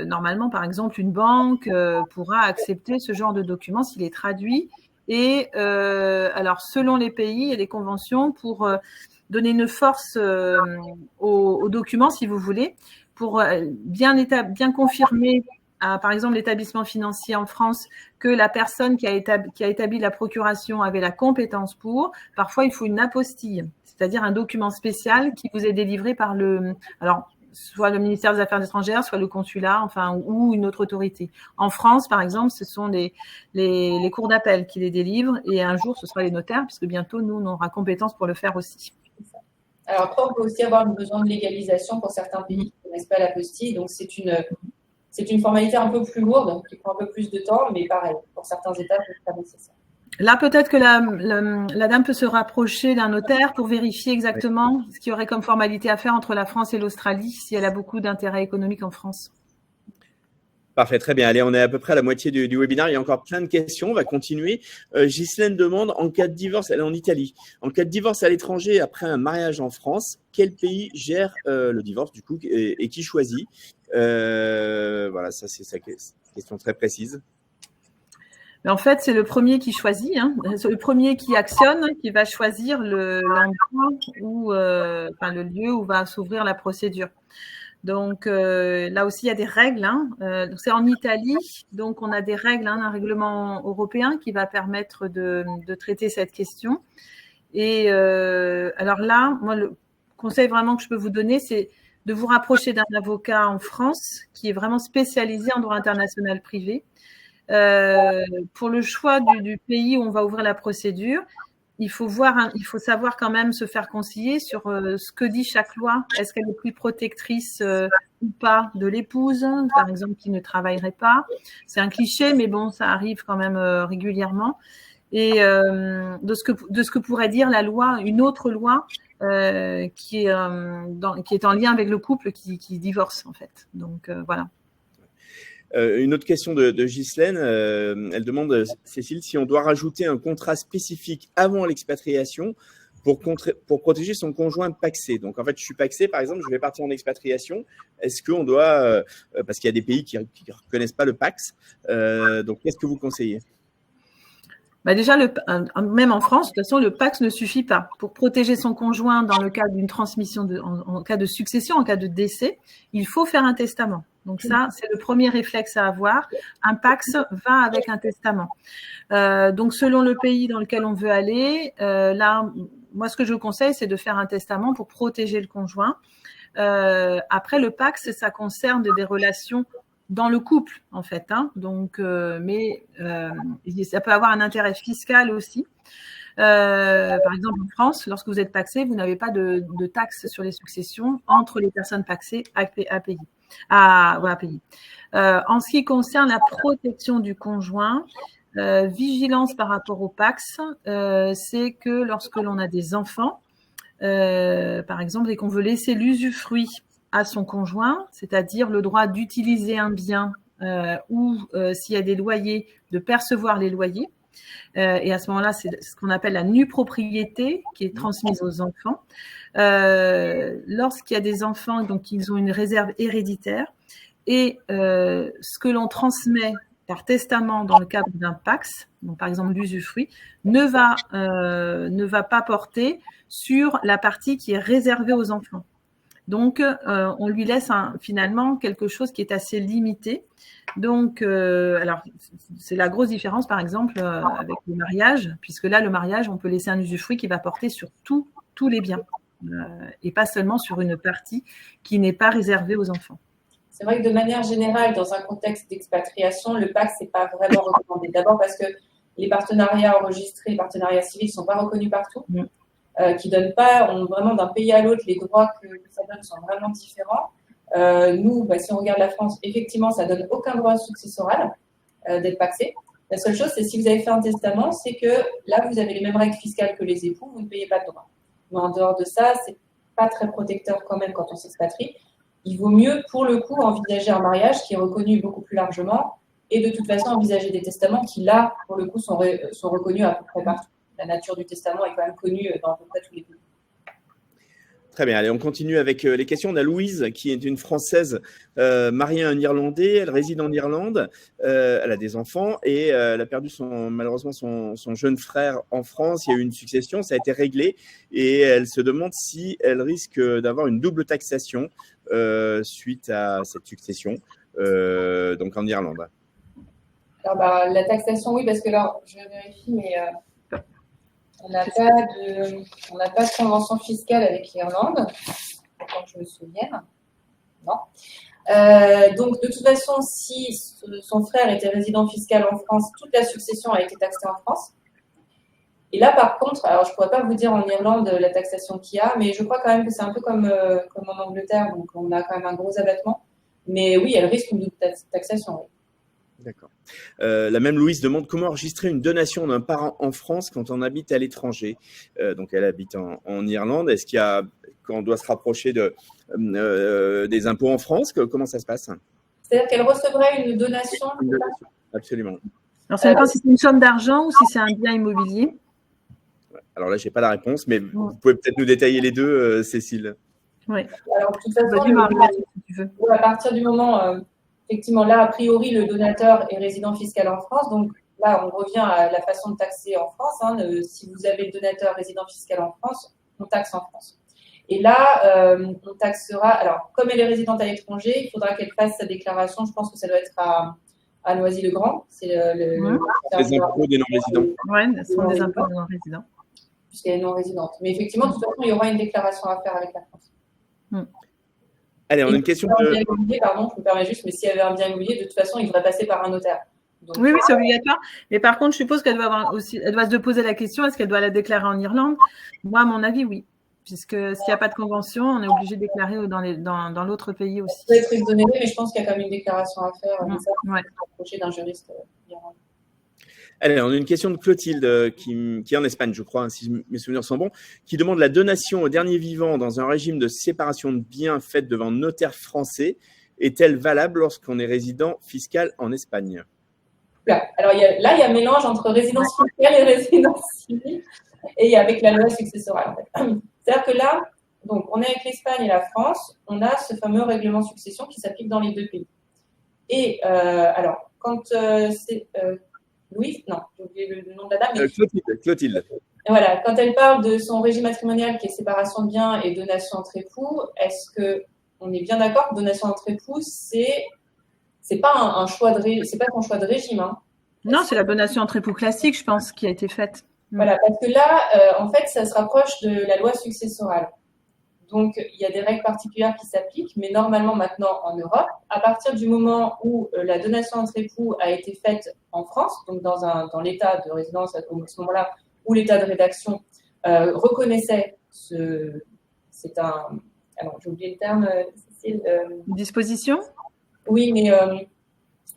normalement, par exemple, une banque pourra accepter ce genre de document s'il est traduit. Et alors, selon les pays, il y a des conventions pour donner une force aux documents, si vous voulez, pour bien confirmer par exemple, l'établissement financier en France, que la personne qui a établi la procuration avait la compétence pour. Parfois, il faut une apostille, c'est-à-dire un document spécial qui vous est délivré par soit le ministère des Affaires étrangères, soit le consulat, ou une autre autorité. En France, par exemple, ce sont les cours d'appel qui les délivrent, et un jour, ce sera les notaires, puisque bientôt, nous, on aura compétence pour le faire aussi. Alors après, on peut aussi avoir besoin de légalisation pour certains pays qui ne connaissent pas l'apostille, donc c'est une formalité un peu plus lourde, qui prend un peu plus de temps, mais pareil, pour certains États, c'est pas nécessaire. Là, peut-être que la dame peut se rapprocher d'un notaire pour vérifier exactement ce qu'il y aurait comme formalité à faire entre la France et l'Australie, si elle a beaucoup d'intérêt économique en France. Parfait, très bien. Allez, on est à peu près à la moitié du webinaire. Il y a encore plein de questions. On va continuer. Ghislaine demande, en cas de divorce, elle est en Italie. En cas de divorce à l'étranger après un mariage en France, quel pays gère le divorce du coup et qui choisit Voilà, ça c'est sa question très précise. Mais en fait, c'est le premier qui choisit, c'est le premier qui actionne, qui va choisir l'endroit ou le lieu où va s'ouvrir la procédure. Donc là aussi, il y a des règles. Donc, c'est en Italie, donc on a des règles, un règlement européen qui va permettre de traiter cette question. Et alors là, moi, le conseil vraiment que je peux vous donner, c'est de vous rapprocher d'un avocat en France qui est vraiment spécialisé en droit international privé. Pour le choix du pays où on va ouvrir la procédure, il faut savoir quand même se faire conseiller sur ce que dit chaque loi. Est-ce qu'elle est plus protectrice ou pas de l'épouse, par exemple, qui ne travaillerait pas? C'est un cliché, mais bon, ça arrive quand même régulièrement. Et de ce que pourrait dire la loi, une autre loi qui est en lien avec le couple qui divorce, en fait. Donc, voilà. Une autre question de Ghislaine, elle demande, Cécile, si on doit rajouter un contrat spécifique avant l'expatriation pour protéger son conjoint pacsé. Donc, en fait, je suis pacsé, par exemple, je vais partir en expatriation. Est-ce qu'on doit, parce qu'il y a des pays qui ne reconnaissent pas le Pacs, donc qu'est-ce que vous conseillez ? Déjà, même en France, de toute façon, le Pacs ne suffit pas. Pour protéger son conjoint dans le cas d'une transmission, en cas de succession, en cas de décès, il faut faire un testament. Donc ça, c'est le premier réflexe à avoir. Un Pacs va avec un testament. Donc selon le pays dans lequel on veut aller, là, moi, ce que je vous conseille, c'est de faire un testament pour protéger le conjoint. Après, le Pacs, ça concerne des relations dans le couple, en fait. Donc, mais ça peut avoir un intérêt fiscal aussi. Par exemple, en France, lorsque vous êtes pacsé, vous n'avez pas de taxes sur les successions entre les personnes pacsées à payer. En ce qui concerne la protection du conjoint, vigilance par rapport au Pacs, c'est que lorsque l'on a des enfants, par exemple, et qu'on veut laisser l'usufruit à son conjoint, c'est-à-dire le droit d'utiliser un bien ou s'il y a des loyers, de percevoir les loyers. Et à ce moment-là, c'est ce qu'on appelle la nue propriété qui est transmise aux enfants. Lorsqu'il y a des enfants, donc ils ont une réserve héréditaire et ce que l'on transmet par testament dans le cadre d'un Pacs, donc par exemple l'usufruit, ne va pas porter sur la partie qui est réservée aux enfants. Donc, on lui laisse finalement quelque chose qui est assez limité. Donc, alors, c'est la grosse différence, par exemple, avec le mariage, puisque là, le mariage, on peut laisser un usufruit qui va porter sur tous les biens, et pas seulement sur une partie qui n'est pas réservée aux enfants. C'est vrai que de manière générale, dans un contexte d'expatriation, le Pacs n'est pas vraiment recommandé. D'abord parce que les partenariats enregistrés, les partenariats civils ne sont pas reconnus partout. Qui donnent pas, vraiment d'un pays à l'autre, les droits que ça donne sont vraiment différents. Nous, si on regarde la France, effectivement, ça donne aucun droit successoral d'être pacsé. La seule chose, c'est si vous avez fait un testament, c'est que là, vous avez les mêmes règles fiscales que les époux, vous ne payez pas de droits. Mais en dehors de ça, c'est pas très protecteur quand même quand on s'expatrie. Il vaut mieux, pour le coup, envisager un mariage qui est reconnu beaucoup plus largement et de toute façon envisager des testaments qui, là, pour le coup, sont reconnus à peu près partout. La nature du testament est quand même connue dans à peu près tous les pays. Très bien, allez, on continue avec les questions. On a Louise, qui est une Française mariée à un Irlandais. Elle réside en Irlande. Elle a des enfants et elle a perdu malheureusement son jeune frère en France. Il y a eu une succession, ça a été réglé et elle se demande si elle risque d'avoir une double taxation suite à cette succession, donc en Irlande. Alors, la taxation, oui, parce que là, je vérifie, mais on n'a pas de convention fiscale avec l'Irlande, autant que je me souvienne. Non. Donc, de toute façon, si son frère était résident fiscal en France, toute la succession a été taxée en France. Et là, par contre, alors je ne pourrais pas vous dire en Irlande la taxation qu'il y a, mais je crois quand même que c'est un peu comme en Angleterre, donc on a quand même un gros abattement. Mais oui, elle risque une double taxation, oui. D'accord. La même Louise demande comment enregistrer une donation d'un parent en France quand on habite à l'étranger. Donc, elle habite en Irlande. Est-ce qu'on doit se rapprocher des impôts en France? Comment ça se passe? C'est-à-dire qu'elle recevrait une donation. Une donation, absolument. Alors, ça dépend si c'est une somme d'argent ou si c'est un bien immobilier. Alors là, je n'ai pas la réponse, mais vous pouvez peut-être nous détailler les deux, Cécile. Oui. Alors, de toute façon, si tu veux. À partir du moment, effectivement, là, a priori, le donateur est résident fiscal en France. Donc là, on revient à la façon de taxer en France. Si vous avez le donateur résident fiscal en France, on taxe en France. Et là, on taxera. Alors, comme elle est résidente à l'étranger, il faudra qu'elle fasse sa déclaration. Je pense que ça doit être à Noisy-le-Grand. C'est les impôts des non-résidents. Oui, ce sont des impôts des non-résidents. Puisqu'elle est non-résidente. Mais effectivement, de toute façon, il y aura une déclaration à faire avec la France. Allez, on a une question de... Pardon, je me permets juste, mais s'il y avait un bien immobilier, de toute façon, il devrait passer par un notaire. Donc, oui, c'est obligatoire. Mais par contre, je suppose qu'elle doit elle doit se poser la question, est-ce qu'elle doit la déclarer en Irlande? Moi, à mon avis, oui. Puisque s'il n'y a pas de convention, on est obligé de déclarer dans l'autre pays aussi. Ça peut être exonéré, mais je pense qu'il y a quand même une déclaration à faire. Ouais. Approcher d'un juriste irlandais. Allez, on a une question de Clotilde qui est en Espagne, je crois, si mes souvenirs sont bons, qui demande la donation au dernier vivant dans un régime de séparation de biens faite devant notaire français. Est-elle valable lorsqu'on est résident fiscal en Espagne? Alors il y a un mélange entre résidence fiscale et résidence civile, et avec la loi successorale. En fait. C'est-à-dire que là, donc, on est avec l'Espagne et la France, on a ce fameux règlement succession qui s'applique dans les deux pays. Et alors, quand c'est... Louise, non, j'ai oublié le nom de la dame. Mais... Clotilde. Et voilà, quand elle parle de son régime matrimonial qui est séparation de biens et donation entre époux, est-ce qu'on est bien d'accord que donation entre époux, c'est pas un choix c'est pas ton choix de régime, hein? Non, c'est la donation entre époux classique, je pense, qui a été faite. Voilà, parce que là, en fait, ça se rapproche de la loi successorale. Donc, il y a des règles particulières qui s'appliquent, mais normalement, maintenant, en Europe, à partir du moment où la donation entre époux a été faite en France, donc dans l'état de résidence, à ce moment-là, où l'état de rédaction reconnaissait c'est un... Alors, j'ai oublié le terme, Cécile. Disposition? Oui, mais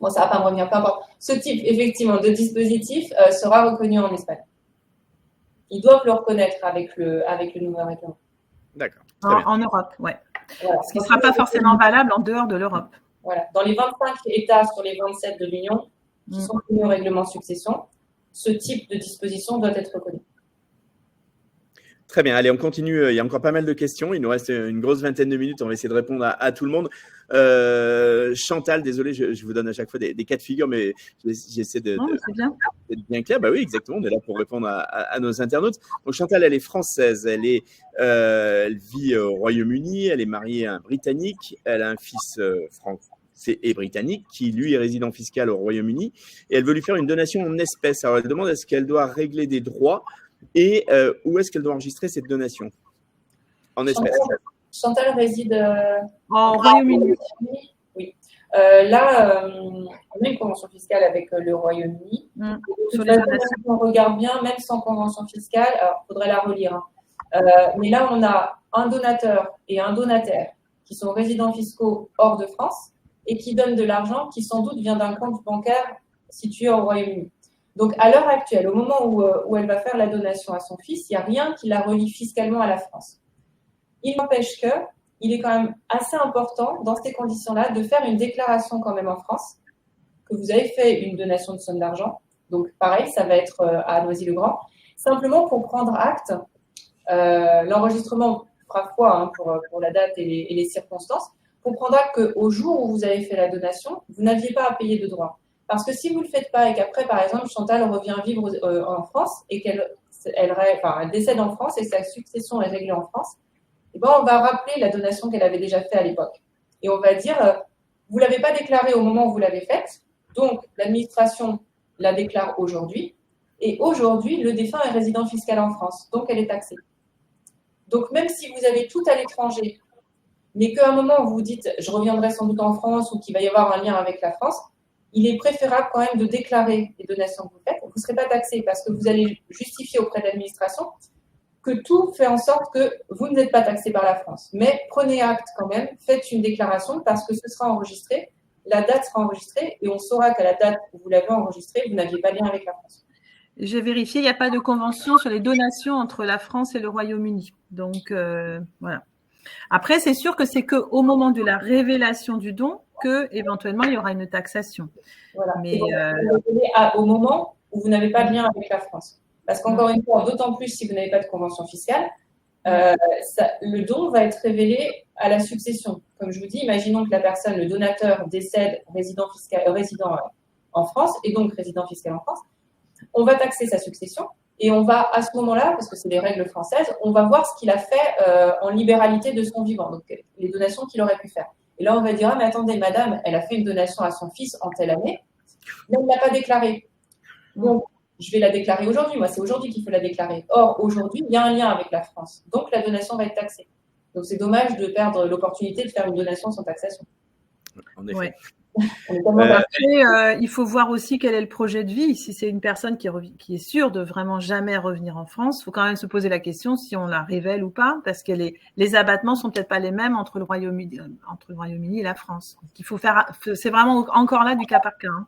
bon, ça ne va pas me revenir, peu importe. Ce type, effectivement, de dispositif sera reconnu en Espagne. Ils doivent le reconnaître avec le nouveau règlement. D'accord. En Europe, oui. Voilà. Ce qui ne sera pas forcément valable en dehors de l'Europe. Voilà. Dans les 25 États sur les 27 de l'Union qui sont soumis au règlement succession, ce type de disposition doit être reconnu. Très bien, allez, on continue. Il y a encore pas mal de questions. Il nous reste une grosse vingtaine de minutes. On va essayer de répondre à tout le monde. Chantal, désolé, je vous donne à chaque fois des cas de figure, mais j'essaie d'être bien clair. Bah oui, exactement. On est là pour répondre à nos internautes. Donc Chantal, elle est française. Elle vit au Royaume-Uni. Elle est mariée à un Britannique. Elle a un fils français et britannique qui, lui, est résident fiscal au Royaume-Uni. Et elle veut lui faire une donation en espèces. Alors, elle demande est-ce qu'elle doit régler des droits et où est-ce qu'elle doit enregistrer cette donation en espèces? Chantal réside au Royaume-Uni. Oui. Là, on a une convention fiscale avec le Royaume-Uni. Si on regarde bien, même sans convention fiscale, alors il faudrait la relire. Mais là, on a un donateur et un donataire qui sont résidents fiscaux hors de France et qui donnent de l'argent qui sans doute vient d'un compte bancaire situé au Royaume-Uni. Donc, à l'heure actuelle, au moment où elle va faire la donation à son fils, il n'y a rien qui la relie fiscalement à la France. Il n'empêche qu'il est quand même assez important, dans ces conditions-là, de faire une déclaration quand même en France, que vous avez fait une donation de somme d'argent. Donc, pareil, ça va être à Noisy-le-Grand. Simplement pour prendre acte, l'enregistrement fera foi hein, pour la date et les circonstances, comprendra qu'au jour où vous avez fait la donation, vous n'aviez pas à payer de droits. Parce que si vous ne le faites pas et qu'après, par exemple, Chantal revient vivre en France et qu'elle décède en France et que sa succession est réglée en France, eh ben, on va rappeler la donation qu'elle avait déjà faite à l'époque. Et on va dire, vous ne l'avez pas déclarée au moment où vous l'avez faite, donc l'administration la déclare aujourd'hui. Et aujourd'hui, le défunt est résident fiscal en France, donc elle est taxée. Donc même si vous avez tout à l'étranger, mais qu'à un moment vous vous dites je reviendrai sans doute en France ou qu'il va y avoir un lien avec la France, il est préférable quand même de déclarer les donations que vous faites. Vous ne serez pas taxé parce que vous allez justifier auprès de l'administration que tout fait en sorte que vous n'êtes pas taxé par la France. Mais prenez acte quand même, faites une déclaration parce que ce sera enregistré, la date sera enregistrée et on saura qu'à la date où vous l'avez enregistrée, vous n'aviez pas de lien avec la France. J'ai vérifié, il n'y a pas de convention sur les donations entre la France et le Royaume-Uni. Donc, voilà. Après, c'est sûr que c'est qu'au moment de la révélation du don qu'éventuellement, il y aura une taxation. Voilà. Mais au moment où vous n'avez pas de lien avec la France. Parce qu'encore une fois, d'autant plus si vous n'avez pas de convention fiscale, le don va être révélé à la succession. Comme je vous dis, imaginons que la personne, le donateur, décède résident en France et donc résident fiscal en France. On va taxer sa succession et on va, à ce moment-là, parce que c'est les règles françaises, on va voir ce qu'il a fait en libéralité de son vivant, donc les donations qu'il aurait pu faire. Et là, on va dire, ah, mais attendez, madame, elle a fait une donation à son fils en telle année, mais elle ne l'a pas déclarée. Donc, je vais la déclarer aujourd'hui. Moi, c'est aujourd'hui qu'il faut la déclarer. Or, aujourd'hui, il y a un lien avec la France. Donc, la donation va être taxée. Donc, c'est dommage de perdre l'opportunité de faire une donation sans taxation. En effet. Ouais. Après, il faut voir aussi quel est le projet de vie. Si c'est une personne qui est sûre de vraiment jamais revenir en France, il faut quand même se poser la question si on la révèle ou pas, parce que les abattements sont peut-être pas les mêmes entre le Royaume-Uni et la France. Donc, il faut faire, c'est vraiment encore là du cas par cas. Hein.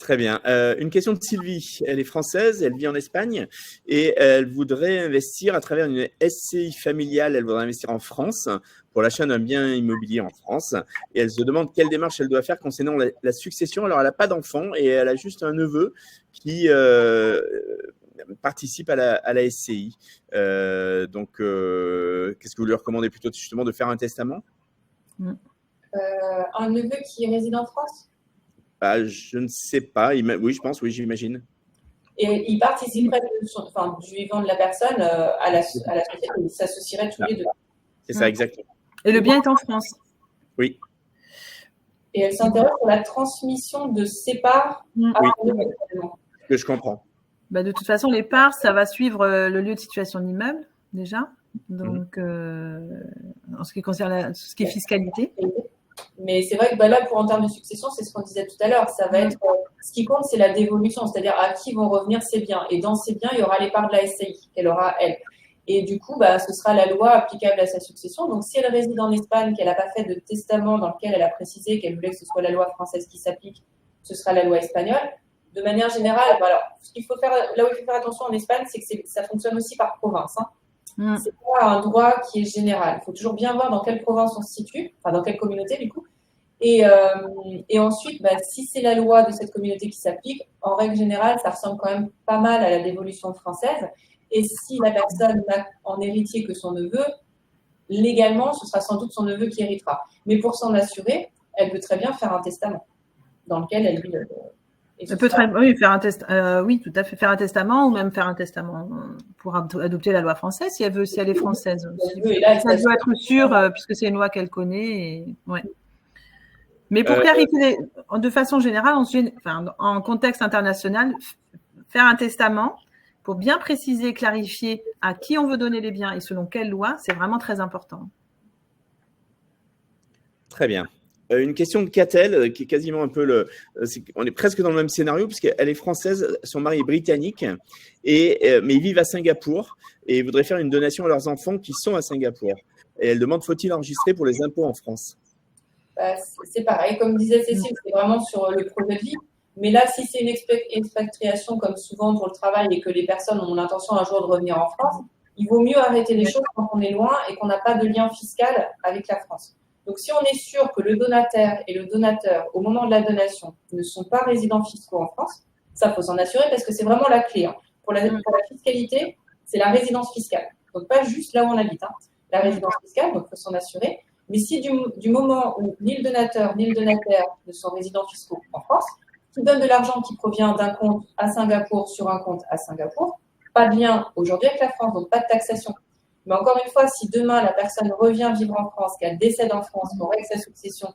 Très bien. Une question de Sylvie. Elle est française, elle vit en Espagne et elle voudrait investir à travers une SCI familiale. Elle voudrait investir en France pour l'achat d'un bien immobilier en France. Et elle se demande quelle démarche elle doit faire concernant la succession. Alors, elle n'a pas d'enfant et elle a juste un neveu qui participe à la SCI. Donc, qu'est-ce que vous lui recommandez plutôt justement de faire un testament? Un neveu qui réside en France? Je ne sais pas. Oui, je pense, oui, j'imagine. Et il participerait du vivant de la personne à la société. Ils s'associeraient tous les deux. C'est ça, exactement. Et le bien est en France. Oui. Et elle s'intéresse sur la transmission de ses parts à oui. Que je comprends. De toute façon, les parts, ça va suivre le lieu de situation de l'immeuble, déjà. Donc, en ce qui concerne tout ce qui est fiscalité. Mais c'est vrai que là, en termes de succession, c'est ce qu'on disait tout à l'heure. Ça va être ce qui compte, c'est la dévolution, c'est-à-dire à qui vont revenir ces biens. Et dans ces biens, il y aura les parts de la SCI qu'elle aura elle. Et du coup, ce sera la loi applicable à sa succession. Donc, si elle réside en Espagne, qu'elle n'a pas fait de testament dans lequel elle a précisé qu'elle voulait que ce soit la loi française qui s'applique, ce sera la loi espagnole. De manière générale, ce qu'il faut faire, là où il faut faire attention en Espagne, c'est que ça fonctionne aussi par province. Hein. C'est pas un droit qui est général. Il faut toujours bien voir dans quelle province on se situe, dans quelle communauté du coup. Et ensuite, si c'est la loi de cette communauté qui s'applique, en règle générale, ça ressemble quand même pas mal à la dévolution française. Et si la personne n'a en héritier que son neveu, légalement, ce sera sans doute son neveu qui héritera. Mais pour s'en assurer, elle peut très bien faire un testament dans lequel elle dit. Elle peut faire oui, tout à fait, faire un testament ou même faire un testament pour adopter la loi française si elle est française. Ça doit être sûr puisque c'est une loi qu'elle connaît. Ouais. Mais pour clarifier, de façon générale, en contexte international, faire un testament pour bien préciser et clarifier à qui on veut donner les biens et selon quelle loi, c'est vraiment très important. Très bien. Une question de Catel, qui est quasiment un peu on est presque dans le même scénario, puisqu'elle est française, son mari est britannique, mais ils vivent à Singapour et ils voudraient faire une donation à leurs enfants qui sont à Singapour. Et elle demande, faut-il enregistrer pour les impôts en France? C'est pareil, comme disait Cécile, c'est vraiment sur le projet de vie. Mais là, si c'est une expatriation, comme souvent pour le travail, et que les personnes ont l'intention un jour de revenir en France, il vaut mieux arrêter les choses quand on est loin et qu'on n'a pas de lien fiscal avec la France. Donc, si on est sûr que le donataire et le donateur, au moment de la donation, ne sont pas résidents fiscaux en France, ça, faut s'en assurer parce que c'est vraiment la clé. Hein. Pour la fiscalité, c'est la résidence fiscale. Donc, pas juste là où on habite, hein, la résidence fiscale, donc il faut s'en assurer. Mais si du moment où ni le donateur ni le donataire ne sont résidents fiscaux en France, qui donne de l'argent qui provient d'un compte à Singapour sur un compte à Singapour, pas de lien aujourd'hui avec la France, donc pas de taxation. Mais encore une fois, si demain la personne revient vivre en France, qu'elle décède en France, qu'on règle sa succession,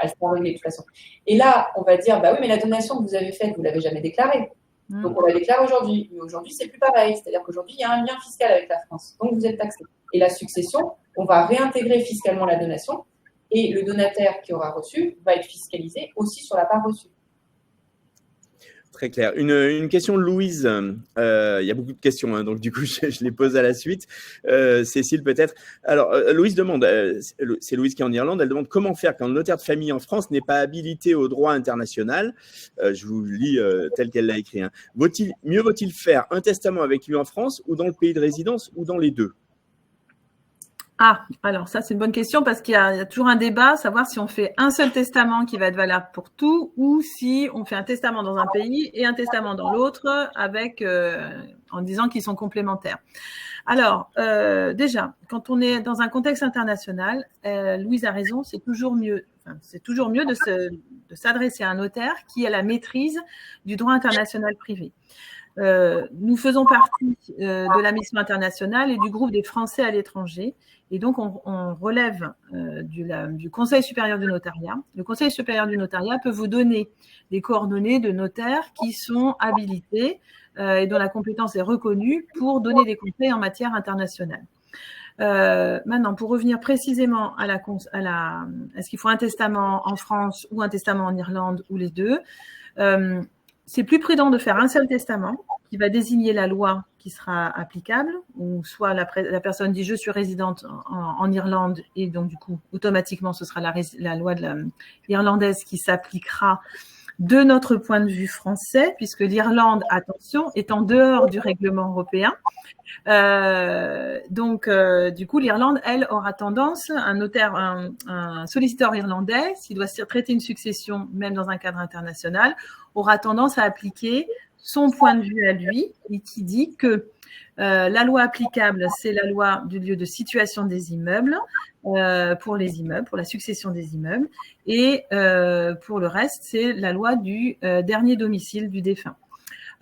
elle sera réglée de toute façon. Et là, on va dire, bah oui, mais la donation que vous avez faite, vous ne l'avez jamais déclarée. Donc on la déclare aujourd'hui. Mais aujourd'hui, c'est plus pareil. C'est-à-dire qu'aujourd'hui, il y a un lien fiscal avec la France. Donc vous êtes taxé. Et la succession, on va réintégrer fiscalement la donation. Et le donataire qui aura reçu va être fiscalisé aussi sur la part reçue. Très clair. Une question de Louise. Il y a beaucoup de questions, hein, donc du coup, je les pose à la suite. Cécile, peut-être. Alors, Louise demande, c'est Louise qui est en Irlande, elle demande comment faire quand le notaire de famille en France n'est pas habilité au droit international. Je vous lis tel qu'elle l'a écrit. Hein. Mieux vaut-il faire un testament avec lui en France ou dans le pays de résidence ou dans les deux? Ah, alors ça, c'est une bonne question parce qu'il y a toujours un débat, savoir si on fait un seul testament qui va être valable pour tout ou si on fait un testament dans un pays et un testament dans l'autre avec en disant qu'ils sont complémentaires. Alors, déjà, quand on est dans un contexte international, Louise a raison, c'est toujours mieux de s'adresser à un notaire qui a la maîtrise du droit international privé. Nous faisons partie de la mission internationale et du groupe des Français à l'étranger. Et donc, on relève du Conseil supérieur du notariat. Le Conseil supérieur du notariat peut vous donner des coordonnées de notaires qui sont habilités et dont la compétence est reconnue pour donner des conseils en matière internationale. Maintenant, pour revenir précisément à est-ce qu'il faut un testament en France ou un testament en Irlande ou les deux, c'est plus prudent de faire un seul testament qui va désigner la loi qui sera applicable, ou soit la personne dit « je suis résidente en Irlande » et donc du coup, automatiquement, ce sera la loi irlandaise qui s'appliquera de notre point de vue français, puisque l'Irlande, attention, est en dehors du règlement européen. Du coup, l'Irlande, elle, aura tendance, un solliciteur irlandais, s'il doit traiter une succession, même dans un cadre international, aura tendance à appliquer son point de vue à lui, et qui dit que la loi applicable, c'est la loi du lieu de situation des immeubles, pour les immeubles, pour la succession des immeubles, et pour le reste, c'est la loi du dernier domicile du défunt.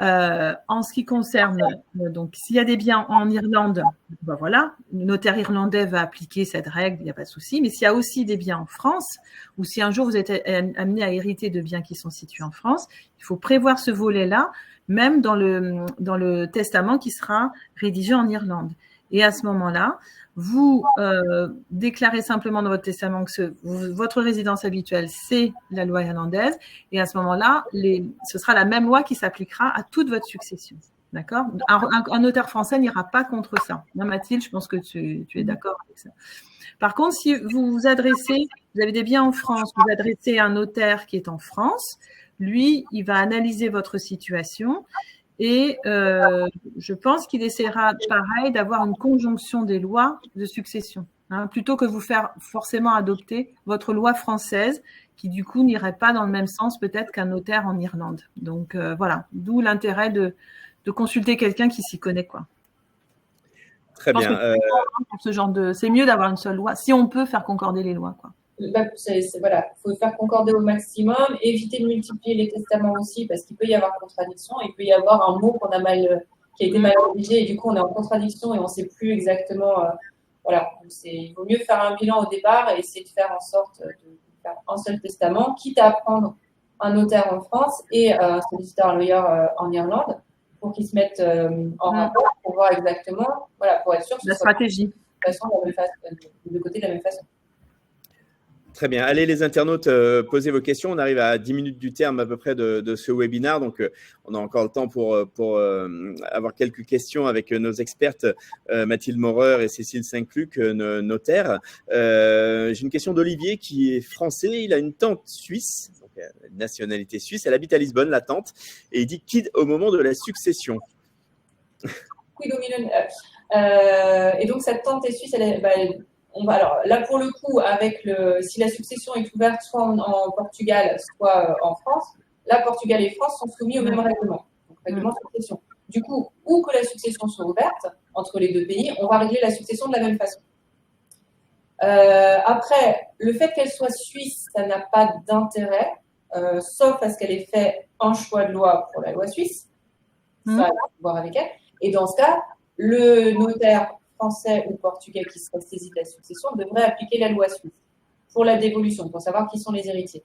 En ce qui concerne, donc, s'il y a des biens en Irlande, ben voilà, le notaire irlandais va appliquer cette règle, il n'y a pas de souci. Mais s'il y a aussi des biens en France, ou si un jour vous êtes amené à hériter de biens qui sont situés en France, il faut prévoir ce volet-là, même dans le testament qui sera rédigé en Irlande. Et à ce moment-là, vous déclarez simplement dans votre testament que votre résidence habituelle, c'est la loi irlandaise. Et à ce moment-là, ce sera la même loi qui s'appliquera à toute votre succession. D'accord ? Un notaire français n'ira pas contre ça. Non, Mathilde, je pense que tu es d'accord avec ça. Par contre, si vous avez des biens en France, vous adressez à un notaire qui est en France, lui, il va analyser votre situation. Et je pense qu'il essaiera, pareil, d'avoir une conjonction des lois de succession, hein, plutôt que vous faire forcément adopter votre loi française, qui du coup n'irait pas dans le même sens peut-être qu'un notaire en Irlande. Donc voilà, d'où l'intérêt de consulter quelqu'un qui s'y connaît, quoi. Très bien. Pour ce genre c'est mieux d'avoir une seule loi, si on peut faire concorder les lois, quoi. Voilà, il faut faire concorder au maximum, éviter de multiplier les testaments aussi, parce qu'il peut y avoir contradiction, il peut y avoir un mot qui a été mal rédigé, et du coup on est en contradiction et on ne sait plus exactement. Voilà, il vaut mieux faire un bilan au départ et essayer de faire en sorte de faire un seul testament, quitte à prendre un notaire en France et un solicitor lawyer en Irlande, pour qu'ils se mettent en rapport pour voir exactement, voilà, pour être sûr que la stratégie. De côté de la même façon. Très bien. Allez, les internautes, posez vos questions. On arrive à 10 minutes du terme à peu près de ce webinaire. Donc, on a encore le temps pour avoir quelques questions avec nos expertes, Mathilde Maurer et Cécile Saint-Cluc, notaires. J'ai une question d'Olivier qui est français. Il a une tante suisse, donc nationalité suisse. Elle habite à Lisbonne, la tante. Et il dit « Kid au moment de la succession ». Et donc, cette tante est suisse, alors là, pour le coup, si la succession est ouverte soit en Portugal, soit en France, là, Portugal et France sont soumis au même règlement, donc règlement de succession. Du coup, ou que la succession soit ouverte entre les deux pays, on va régler la succession de la même façon. Après, le fait qu'elle soit suisse, ça n'a pas d'intérêt, sauf à ce qu'elle ait fait un choix de loi pour la loi suisse. Ça, il faut voir avec elle. Et dans ce cas, le notaire français ou portugais qui serait saisi de la succession devrait appliquer la loi suisse pour la dévolution, pour savoir qui sont les héritiers.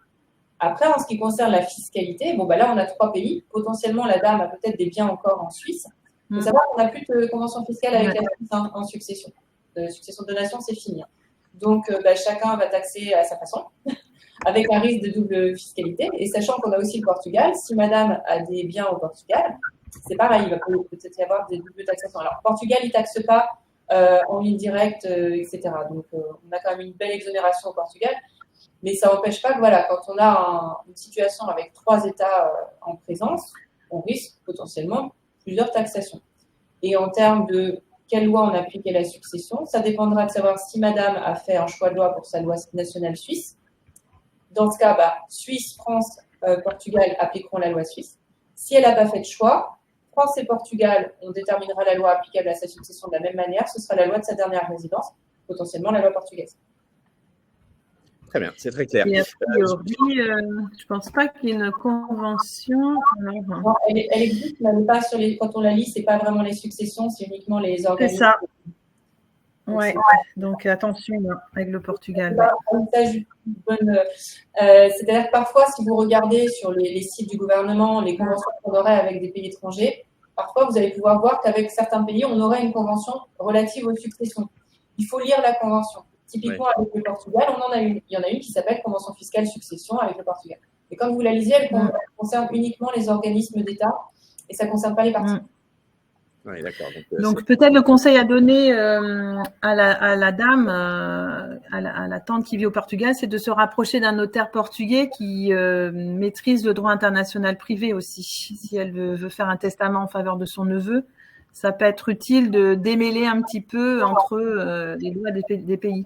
Après, en ce qui concerne la fiscalité, bon, bah là, on a 3 pays. Potentiellement, la dame a peut-être des biens encore en Suisse. Il faut savoir qu'on n'a plus de convention fiscale avec la Suisse en succession. Succession de donation, c'est fini. Donc, chacun va taxer à sa façon, avec un risque de double fiscalité. Et sachant qu'on a aussi le Portugal, si madame a des biens au Portugal, c'est pareil, il va peut-être y avoir des doubles taxations. Alors, Portugal, il ne taxe pas en ligne directe, etc. Donc, on a quand même une belle exonération au Portugal. Mais ça n'empêche pas que, voilà, quand on a une situation avec 3 États en présence, on risque potentiellement plusieurs taxations. Et en termes de quelle loi on applique à la succession, ça dépendra de savoir si madame a fait un choix de loi pour sa loi nationale suisse. Dans ce cas, Suisse, France, Portugal appliqueront la loi suisse. Si elle n'a pas fait de choix, France et Portugal, on déterminera la loi applicable à sa succession de la même manière. Ce sera la loi de sa dernière résidence, potentiellement la loi portugaise. Très bien, c'est très clair. Et a priori, je ne pense pas qu'il y ait une convention. Non, elle existe, mais elle n'est pas sur les. Quand on la lit, c'est pas vraiment les successions, c'est uniquement les organismes. C'est ça. Ouais. Donc attention avec le Portugal. C'est-à-dire que parfois, si vous regardez sur les sites du gouvernement, les conventions qu'on aurait avec des pays étrangers, parfois vous allez pouvoir voir qu'avec certains pays, on aurait une convention relative aux successions. Il faut lire la convention. Typiquement, avec le Portugal, on en a une. Il y en a une qui s'appelle Convention fiscale succession avec le Portugal. Et quand vous la lisez, elle concerne uniquement les organismes d'État et ça ne concerne pas les partis. Oui, d'accord. Donc peut-être le conseil à donner à la dame, à la tante qui vit au Portugal, c'est de se rapprocher d'un notaire portugais qui maîtrise le droit international privé aussi. Si elle veut faire un testament en faveur de son neveu, ça peut être utile de démêler un petit peu entre les lois des pays.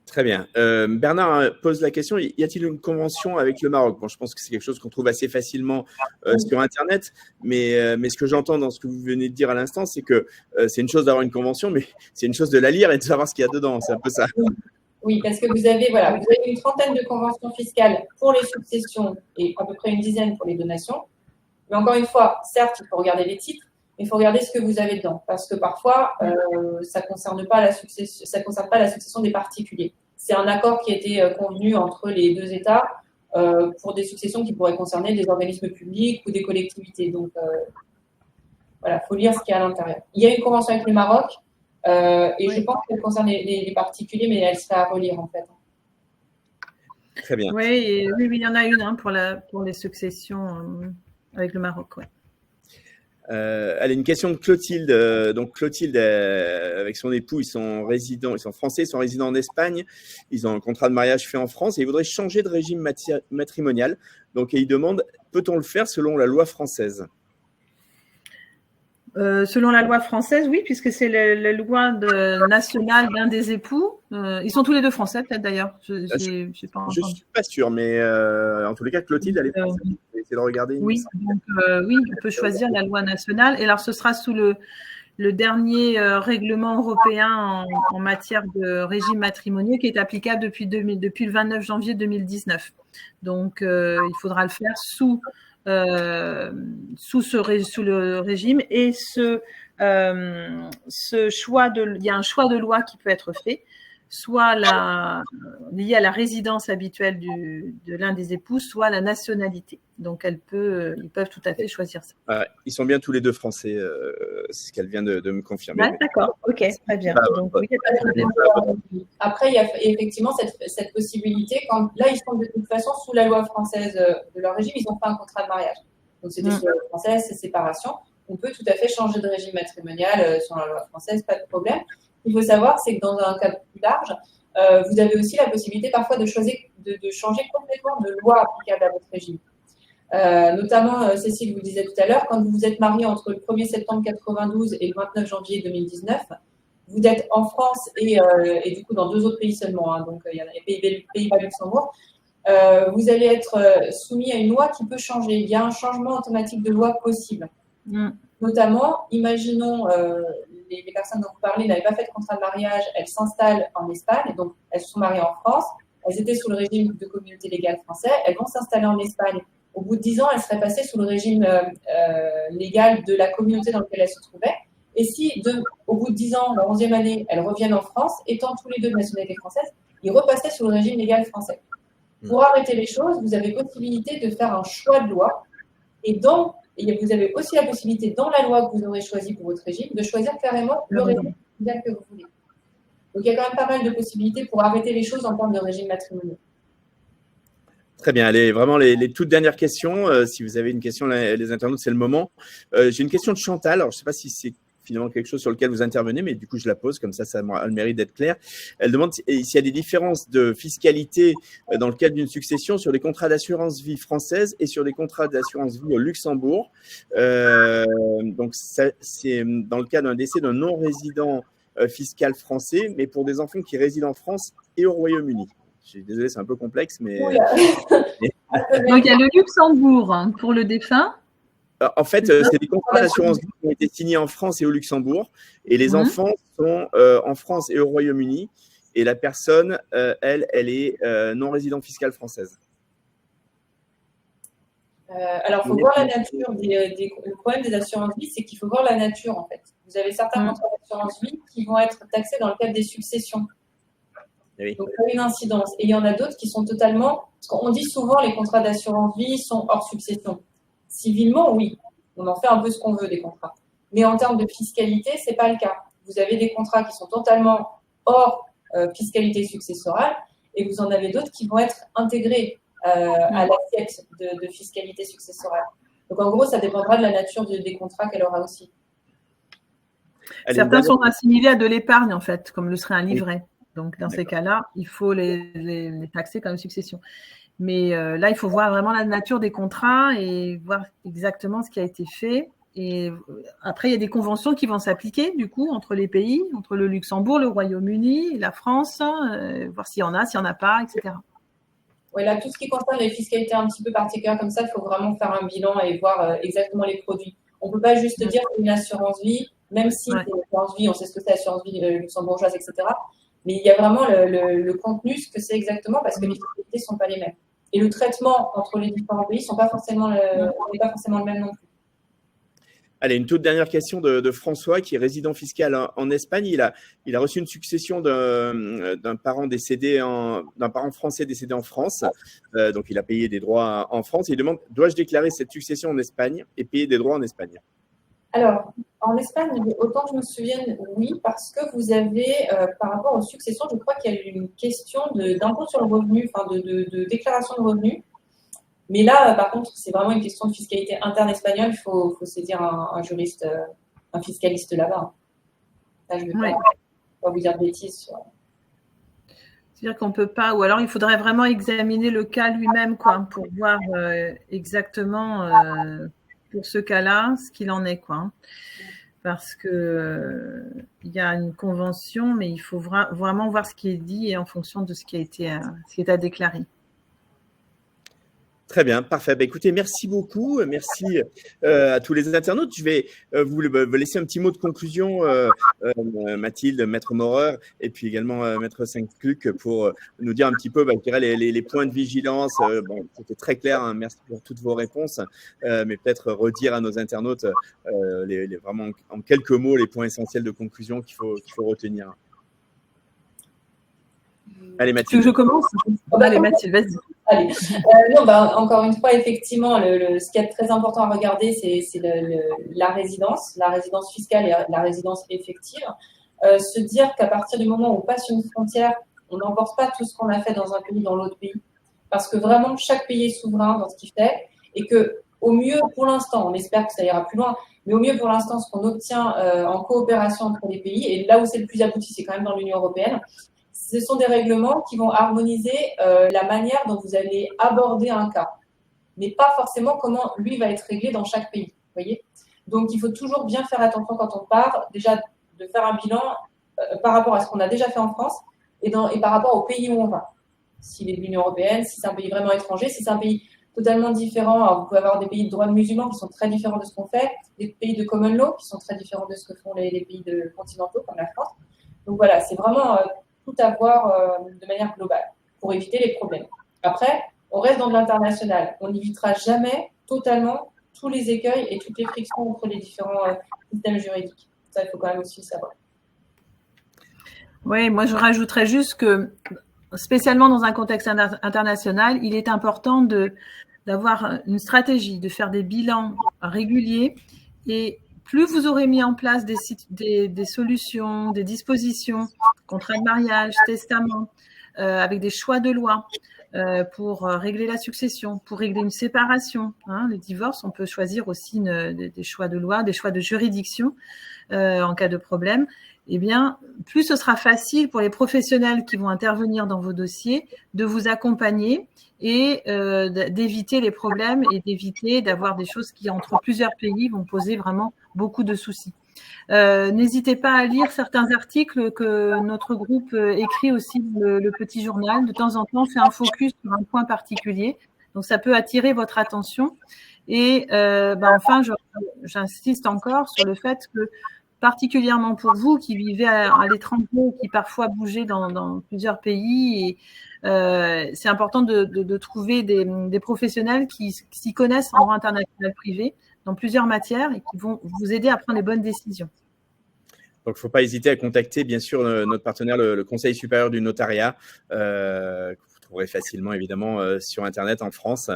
Très bien. Bernard pose la question, y a-t-il une convention avec le Maroc? Bon, je pense que c'est quelque chose qu'on trouve assez facilement sur Internet, mais ce que j'entends dans ce que vous venez de dire à l'instant, c'est que c'est une chose d'avoir une convention, mais c'est une chose de la lire et de savoir ce qu'il y a dedans. C'est un peu ça. Oui, parce que vous avez une trentaine de conventions fiscales pour les successions et à peu près une dizaine pour les donations. Mais encore une fois, certes, il faut regarder les titres, mais il faut regarder ce que vous avez dedans, parce que parfois, ça ne concerne pas la succession des particuliers. C'est un accord qui a été convenu entre les 2 États pour des successions qui pourraient concerner des organismes publics ou des collectivités. Donc, voilà, il faut lire ce qu'il y a à l'intérieur. Il y a une convention avec le Maroc, et je pense qu'elle concerne les particuliers, mais elle serait à relire, en fait. Très bien. Oui, il y en a une pour les successions avec le Maroc, oui. Allez, une question de Clotilde. Donc Clotilde, avec son époux, ils sont français, ils sont résidents en Espagne. Ils ont un contrat de mariage fait en France et ils voudraient changer de régime matrimonial. Donc, ils demandent, peut-on le faire selon la loi française? Selon la loi française, oui, puisque c'est la loi nationale d'un des époux. Ils sont tous les 2 français, peut-être d'ailleurs. Je ne suis pas sûr, mais en tous les cas, Clotilde, elle est française. Je vais essayer de regarder. Oui, donc, oui, on peut choisir la loi nationale. Et alors, ce sera sous le dernier règlement européen en matière de régime matrimonial qui est applicable depuis le 29 janvier 2019. Donc, il faudra le faire sous le régime et il y a un choix de loi qui peut être fait, soit lié à la résidence habituelle de l'un des époux, soit la nationalité. Donc, ils peuvent tout à fait choisir ça. Ils sont bien tous les 2 français, c'est ce qu'elle vient de me confirmer. D'accord, ok, très bien. Donc, oui, après, il y a effectivement cette possibilité. Là, ils sont de toute façon sous la loi française de leur régime, ils ont fait un contrat de mariage. Donc, c'est des lois françaises, c'est séparation. On peut tout à fait changer de régime matrimonial sur la loi française, pas de problème. Il faut savoir, c'est que dans un cas plus large, vous avez aussi la possibilité parfois de changer complètement de loi applicable à votre régime. Notamment, Cécile vous le disait tout à l'heure, quand vous vous êtes marié entre le 1er septembre 1992 et le 29 janvier 2019, vous êtes en France et du coup dans 2 autres pays seulement, donc il y en a les Pays-Bas, Luxembourg, vous allez être soumis à une loi qui peut changer. Il y a un changement automatique de loi possible. Notamment, imaginons les personnes dont vous parlez n'avaient pas fait de contrat de mariage, elles s'installent en Espagne, donc elles se sont mariées en France, elles étaient sous le régime de communauté légale français, elles vont s'installer en Espagne. Au bout de 10 ans, elles seraient passées sous le régime légal de la communauté dans laquelle elles se trouvaient. Et si, au bout de 10 ans, la 11e année, elles reviennent en France, étant tous les deux de nationalité française, ils repassaient sous le régime légal français. Pour arrêter les choses, vous avez possibilité de faire un choix de loi et vous avez aussi la possibilité, dans la loi que vous aurez choisie pour votre régime, de choisir carrément le régime que vous voulez. Donc, il y a quand même pas mal de possibilités pour arrêter les choses en termes de régime matrimonial. Très bien. Allez, vraiment les toutes dernières questions. Si vous avez une question, les internautes, c'est le moment. J'ai une question de Chantal. Alors, je ne sais pas si c'est finalement quelque chose sur lequel vous intervenez, mais du coup, je la pose, comme ça a le mérite d'être clair. Elle demande s'il y a des différences de fiscalité dans le cadre d'une succession sur les contrats d'assurance vie françaises et sur les contrats d'assurance vie au Luxembourg. Donc, c'est dans le cas d'un décès d'un non-résident fiscal français, mais pour des enfants qui résident en France et au Royaume-Uni. Je suis désolé, c'est un peu complexe, mais… Donc, il y a le Luxembourg pour le défunt. En fait, c'est des contrats d'assurance vie qui ont été signés en France et au Luxembourg. Et les enfants sont en France et au Royaume-Uni. Et la personne, elle est non-résident fiscale française. Alors, il faut voir la nature. Le problème des assurances vie, c'est qu'il faut voir la nature, en fait. Vous avez certains contrats d'assurance vie qui vont être taxés dans le cadre des successions. Oui. Donc, ça a une incidence. Et il y en a d'autres qui sont totalement… Parce qu'on dit souvent les contrats d'assurance vie sont hors succession. Civilement, oui. On en fait un peu ce qu'on veut des contrats. Mais en termes de fiscalité, ce n'est pas le cas. Vous avez des contrats qui sont totalement hors fiscalité successorale et vous en avez d'autres qui vont être intégrés à l'assiette de fiscalité successorale. Donc, en gros, ça dépendra de la nature des contrats qu'elle aura aussi. Certains sont assimilés à de l'épargne, en fait, comme le serait un livret. Donc, dans ces cas-là, il faut les taxer comme succession. Mais là, il faut voir vraiment la nature des contrats et voir exactement ce qui a été fait. Et après, il y a des conventions qui vont s'appliquer, du coup, entre les pays, entre le Luxembourg, le Royaume-Uni, la France, voir s'il y en a, s'il n'y en a pas, etc. Oui, là, tout ce qui concerne les fiscalités un petit peu particulières comme ça, il faut vraiment faire un bilan et voir exactement les produits. On ne peut pas juste dire qu'une assurance vie, même si c'est une assurance vie, on sait ce que c'est l'assurance vie luxembourgeoise, etc. Mais il y a vraiment le contenu, ce que c'est exactement, parce que les fiscalités ne sont pas les mêmes. Et le traitement entre les différents pays n'est pas forcément le même non plus. Allez, une toute dernière question de François, qui est résident fiscal en Espagne. Il a reçu une succession d'un parent décédé d'un parent français décédé en France. Donc, il a payé des droits en France. Il demande, dois-je déclarer cette succession en Espagne et payer des droits en Espagne? Alors, en Espagne, autant que je me souvienne, oui, parce que vous avez, par rapport aux successions, je crois qu'il y a eu une question d'impôt sur le revenu, enfin de déclaration de revenus. Mais là, par contre, c'est vraiment une question de fiscalité interne espagnole. Il faut saisir un juriste, un fiscaliste là-bas. Là, je ne vais pas vous dire de bêtises. C'est-à-dire qu'on ne peut pas, ou alors il faudrait vraiment examiner le cas lui-même, quoi, pour voir exactement pour ce cas-là ce qu'il en est, quoi. Parce que il y a une convention, mais il faut vraiment voir ce qui est dit et en fonction de ce qui est à déclarer. Très bien, parfait. Écoutez, merci beaucoup. Merci à tous les internautes. Je vais vous laisser un petit mot de conclusion, Mathilde, Maître Maurer, et puis également Maître Saint-Cluc, pour nous dire un petit peu les points de vigilance. C'était très clair. Hein, merci pour toutes vos réponses. Mais peut-être redire à nos internautes vraiment en quelques mots les points essentiels de conclusion qu'il faut retenir. Allez, Mathilde. Je commence. Allez, Mathilde, vas-y. Allez. Encore une fois, effectivement, ce qui est très important à regarder, c'est la résidence fiscale et la résidence effective. Se dire qu'à partir du moment où on passe une frontière, on n'emporte pas tout ce qu'on a fait dans un pays dans l'autre pays. Parce que vraiment, chaque pays est souverain dans ce qu'il fait. Et que, au mieux, pour l'instant, on espère que ça ira plus loin, mais au mieux, pour l'instant, ce qu'on obtient en coopération entre les pays, et là où c'est le plus abouti, c'est quand même dans l'Union européenne, ce sont des règlements qui vont harmoniser la manière dont vous allez aborder un cas, mais pas forcément comment lui va être réglé dans chaque pays. Voyez. Donc, il faut toujours bien faire attention quand on part, déjà de faire un bilan par rapport à ce qu'on a déjà fait en France et par rapport au pays où on va. S'il est de l'Union européenne, si c'est un pays vraiment étranger, si c'est un pays totalement différents. Alors, vous pouvez avoir des pays de droit de musulmans qui sont très différents de ce qu'on fait, des pays de common law qui sont très différents de ce que font les pays continentaux comme la France. Donc voilà, c'est vraiment tout à voir de manière globale pour éviter les problèmes. Après, on reste dans de l'international. On n'évitera jamais totalement tous les écueils et toutes les frictions entre les différents systèmes juridiques. Ça, il faut quand même aussi le savoir. Oui, moi je rajouterais juste que, spécialement dans un contexte international, il est important d'avoir une stratégie, de faire des bilans réguliers, et plus vous aurez mis en place des solutions, des dispositions, contrat de mariage, testament, avec des choix de loi pour régler la succession, pour régler une séparation, les divorces, on peut choisir aussi des choix de loi, des choix de juridiction en cas de problème. Eh bien, plus ce sera facile pour les professionnels qui vont intervenir dans vos dossiers de vous accompagner et d'éviter les problèmes et d'éviter d'avoir des choses qui, entre plusieurs pays, vont poser vraiment beaucoup de soucis. N'hésitez pas à lire certains articles que notre groupe écrit aussi, le Petit Journal. De temps en temps, on fait un focus sur un point particulier. Donc, ça peut attirer votre attention. Et enfin, j'insiste encore sur le fait que, particulièrement pour vous qui vivez à l'étranger, qui parfois bougez dans plusieurs pays, et c'est important de trouver des professionnels qui s'y connaissent en droit international privé dans plusieurs matières et qui vont vous aider à prendre les bonnes décisions. Donc, il ne faut pas hésiter à contacter, bien sûr, notre partenaire, le Conseil supérieur du notariat, que vous trouverez facilement, évidemment, sur Internet en France,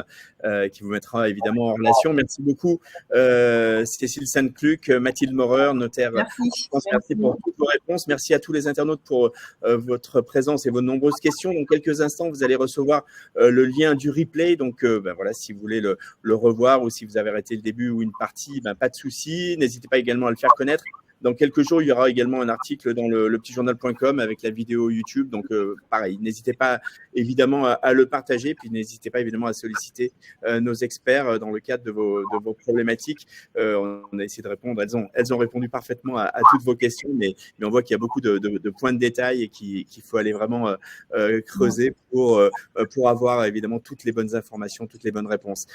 qui vous mettra évidemment en relation. Merci beaucoup, Cécile Sainte-Cluc, Mathilde Maurer, notaire. Merci pour toutes vos réponses. Merci à tous les internautes pour votre présence et vos nombreuses questions. Dans quelques instants, vous allez recevoir le lien du replay. Donc, voilà, si vous voulez le revoir ou si vous avez arrêté le début ou une partie, pas de souci. N'hésitez pas également à le faire connaître. Dans quelques jours, il y aura également un article dans lepetitjournal.com avec la vidéo YouTube. Donc, pareil, n'hésitez pas évidemment à le partager. Puis, n'hésitez pas évidemment à solliciter nos experts dans le cadre de vos problématiques. On a essayé de répondre. Elles ont répondu parfaitement à toutes vos questions. Mais on voit qu'il y a beaucoup de points de détail et qu'il faut aller vraiment creuser pour avoir évidemment toutes les bonnes informations, toutes les bonnes réponses.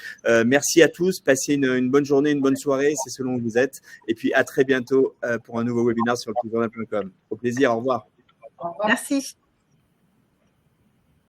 Merci à tous. Passez une bonne journée, une bonne soirée. C'est selon où vous êtes. Et puis, à très bientôt pour un nouveau webinaire sur lepetitjournal.com. Au plaisir, au revoir. Merci.